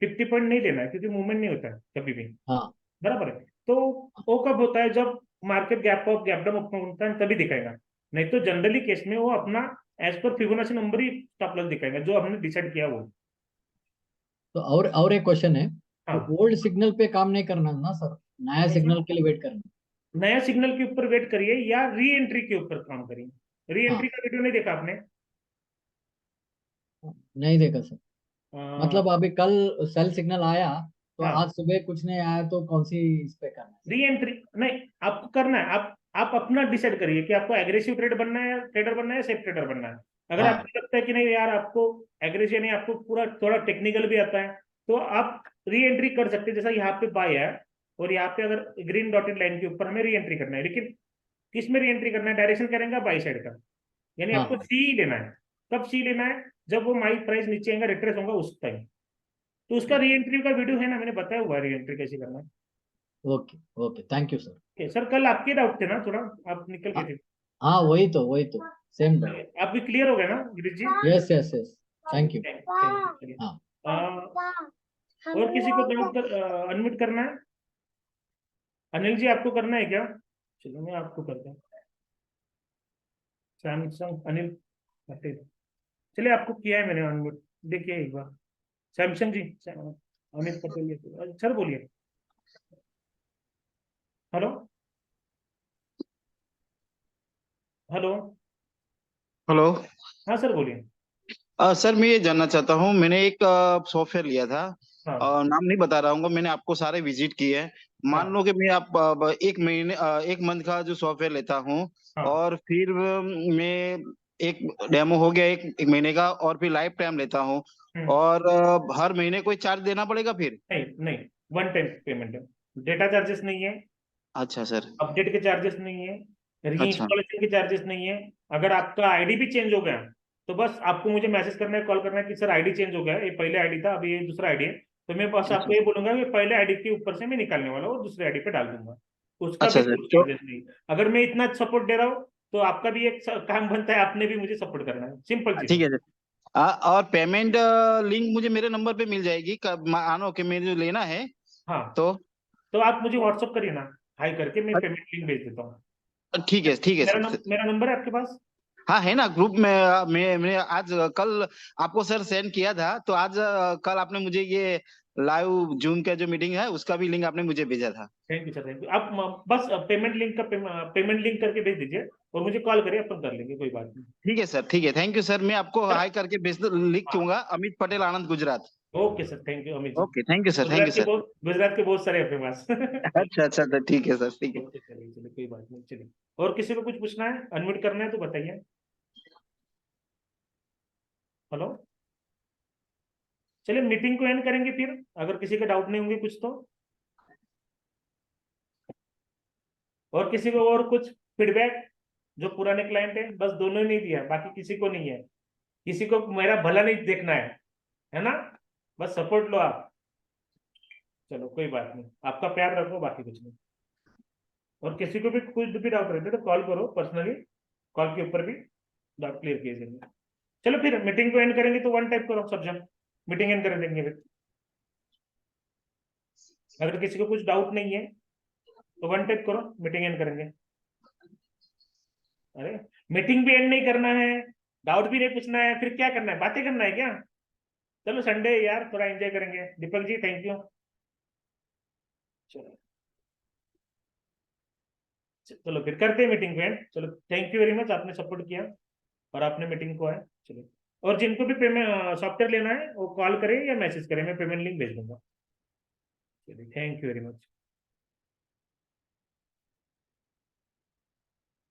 50 पॉइंट नहीं लेना है, क्योंकि मूवमेंट नहीं होता है कभी भी। हाँ। बराबर है। तो वो कब होता है? जब market gap up gap down open होता है, तभी दिखाएगा। नहीं तो जनरली केस में वो अपना एज पर फिबोनाची नंबर ही स्टॉप लॉस दिखाएगा, जो हमने डिसाइड किया वो। तो और एक क्वेश्चन है, हाँ। तो ओल्ड सिग्नल पे काम नहीं करना ना सर, नया सिग्नल के लिए वेट करना? नया सिग्नल के ऊपर वेट करिए या री एंट्री के ऊपर काम करिए। री एंट्री का वीडियो नहीं देखा आपने? नहीं देखा सर। मतलब अभी कल सेल सिग्नल आया तो हाँ। आज सुबह कुछ नहीं आया तो कौन सी इस पे करना है? री एंट्री नहीं आपको करना है, आप अपना डिसाइड करिए कि आपको एग्रेसिव ट्रेड बनना है, ट्रेडर बनना है, सेफ ट्रेडर बनना है। अगर हाँ। आपको लगता है कि नहीं यार आपको एग्रेसिव नहीं, आपको पूरा थोड़ा टेक्निकल भी आता है, तो आप री एंट्री कर सकते हैं। जैसा यहाँ पे बाय है और यहाँ पे अगर ग्रीन डॉटेड लाइन के ऊपर हमें री एंट्री करना है, लेकिन किस में री एंट्री करना है, डायरेक्शन करेंगे बाई साइड का, यानी हाँ, आपको हाँ। सी लेना है। कब सी लेना है? जब वो माई प्राइस नीचे आएगा, रिट्रेस होगा उस टाइम। तो उसका री एंट्री का वीडियो है ना, मैंने बताया हुआ री एंट्री कैसे करना है। Okay okay, thank you sir. Okay, sir कल आपके डाउट थे ना, थोड़ा आप निकल गए थे। हाँ वही तो सेम डाउट। आप भी क्लियर हो गए ना Girish ji? Yes yes yes, thank you. चलिए। हाँ। और किसी को डाउट अनम्यूट करना है? अनिल जी आपको करना है क्या? चलो मैं आपको करता हूँ। सैमसंग अनिल पटेल, चलिए आपको किया है मैंने अनम्यूट, देखिए एक बार। सैमसंग जी, अमित पटेल सर बोलिए। Hello hello. हेलो। हाँ सर बोलिए। सर मैं ये जानना चाहता हूँ, मैंने एक सॉफ्टवेयर लिया था। हाँ नाम नहीं बता रहा हूँ, मैंने आपको सारे विजिट किए हैं। मान हाँ लो कि मैं आप एक महीने एक मंथ का जो सॉफ्टवेयर लेता हूँ, हाँ। और फिर मैं एक डेमो हो गया एक महीने का, और फिर लाइफ टाइम लेता हूँ, हम्म। और हर महीने कोई चार्ज देना पड़ेगा फिर? नहीं नहीं, वन टाइम पेमेंट है, डेटा चार्जेस नहीं है, अच्छा सर। अपडेट के चार्जेस नहीं है, री अच्छा इंस्टॉलेशन के चार्जेस नहीं है। अगर आपका आईडी भी चेंज हो गया तो बस आपको मुझे मैसेज करना है, कॉल करना है कि सर आईडी चेंज हो गया है, ये पहले आईडी था अभी ये दूसरा आईडी है, तो मैं बस अच्छा आपको ये बोलूंगा कि पहले आईडी के ऊपर से मैं निकालने वाला हूँ और दूसरे आईडी पे डाल दूंगा, उसका अच्छा भी सर कोई तो चार्जेस नहीं। अगर मैं इतना सपोर्ट दे रहा हूँ तो आपका भी एक काम बनता है, आपने भी मुझे सपोर्ट करना है, सिंपल चीज ठीक है। है सर। और पेमेंट लिंक मुझे मेरे नंबर पे मिल जाएगी, मानो कि मेरे जो लेना है हाँ, तो? तो आप मुझे व्हाट्सअप करिए ना, हाई करके मैं पेमेंट लिंक भेज देता हूँ। ठीक है सर। मेरा नंबर है आपके पास? हाँ है ना, ग्रुप में मैं आज कल आपको सर सेंड किया था, तो आज कल आपने मुझे ये लाइव जूम का जो मीटिंग है उसका भी लिंक आपने मुझे भेजा था। Thank you sir, thank you. आप बस पेमेंट लिंक का पेमेंट लिंक करके भेज दीजिए और मुझे कॉल करिए, अपन कर लेंगे, कोई बात नहीं। ठीक है सर, ठीक है, थैंक यू सर। मैं आपको सर हाई करके भेज लिख हाँ, दूंगा, Amit Patel Anand Gujarat. Okay sir, thank you Amit ji. Okay, thank you sir, thank you sir. Gujarat के बहुत सारे अपने पास। अच्छा तो ठीक है सर, ठीक है। ओके चलिए चलिए, कोई बात नहीं, चलिए। और किसी को कुछ पूछना है, अनम्यूट करना है तो बताइए। हेलो, चलिए मीटिंग को एंड करेंगे फिर, अगर किसी का डाउट नहीं होंगे कुछ तो। और किसी को और कुछ फीडबैक? जो पुराने क्लाइंट है बस दोनों ही नहीं दिया, बाकी किसी को नहीं है, किसी को मेरा भला नहीं देखना है ना, बस सपोर्ट लो आप। चलो कोई बात नहीं, आपका प्यार रखो, बाकी कुछ नहीं। और किसी को भी कुछ भी डाउट रहते तो कॉल करो पर्सनली, कॉल के ऊपर भी डाउट क्लियर किए जाएंगे। चलो फिर मीटिंग को एंड करेंगे, तो वन टाइप करो सब जन, मीटिंग एंड कर देंगे फिर। अगर किसी को कुछ डाउट नहीं है तो वन टाइप करो, मीटिंग एंड करेंगे। अरे मीटिंग भी एंड नहीं करना है, डाउट भी नहीं पूछना है, फिर क्या करना है, बातें करना है क्या? चलो संडे यार थोड़ा एंजॉय करेंगे। दीपक जी थैंक यू। चलो चलो फिर करते हैं मीटिंग को एंड। चलो थैंक यू वेरी मच, आपने सपोर्ट किया और आपने मीटिंग को आए। चलो, और जिनको भी पेमेंट सॉफ्टवेयर लेना है वो कॉल करें या मैसेज करें, मैं पेमेंट लिंक भेज दूंगा। चलिए थैंक यू वेरी मच।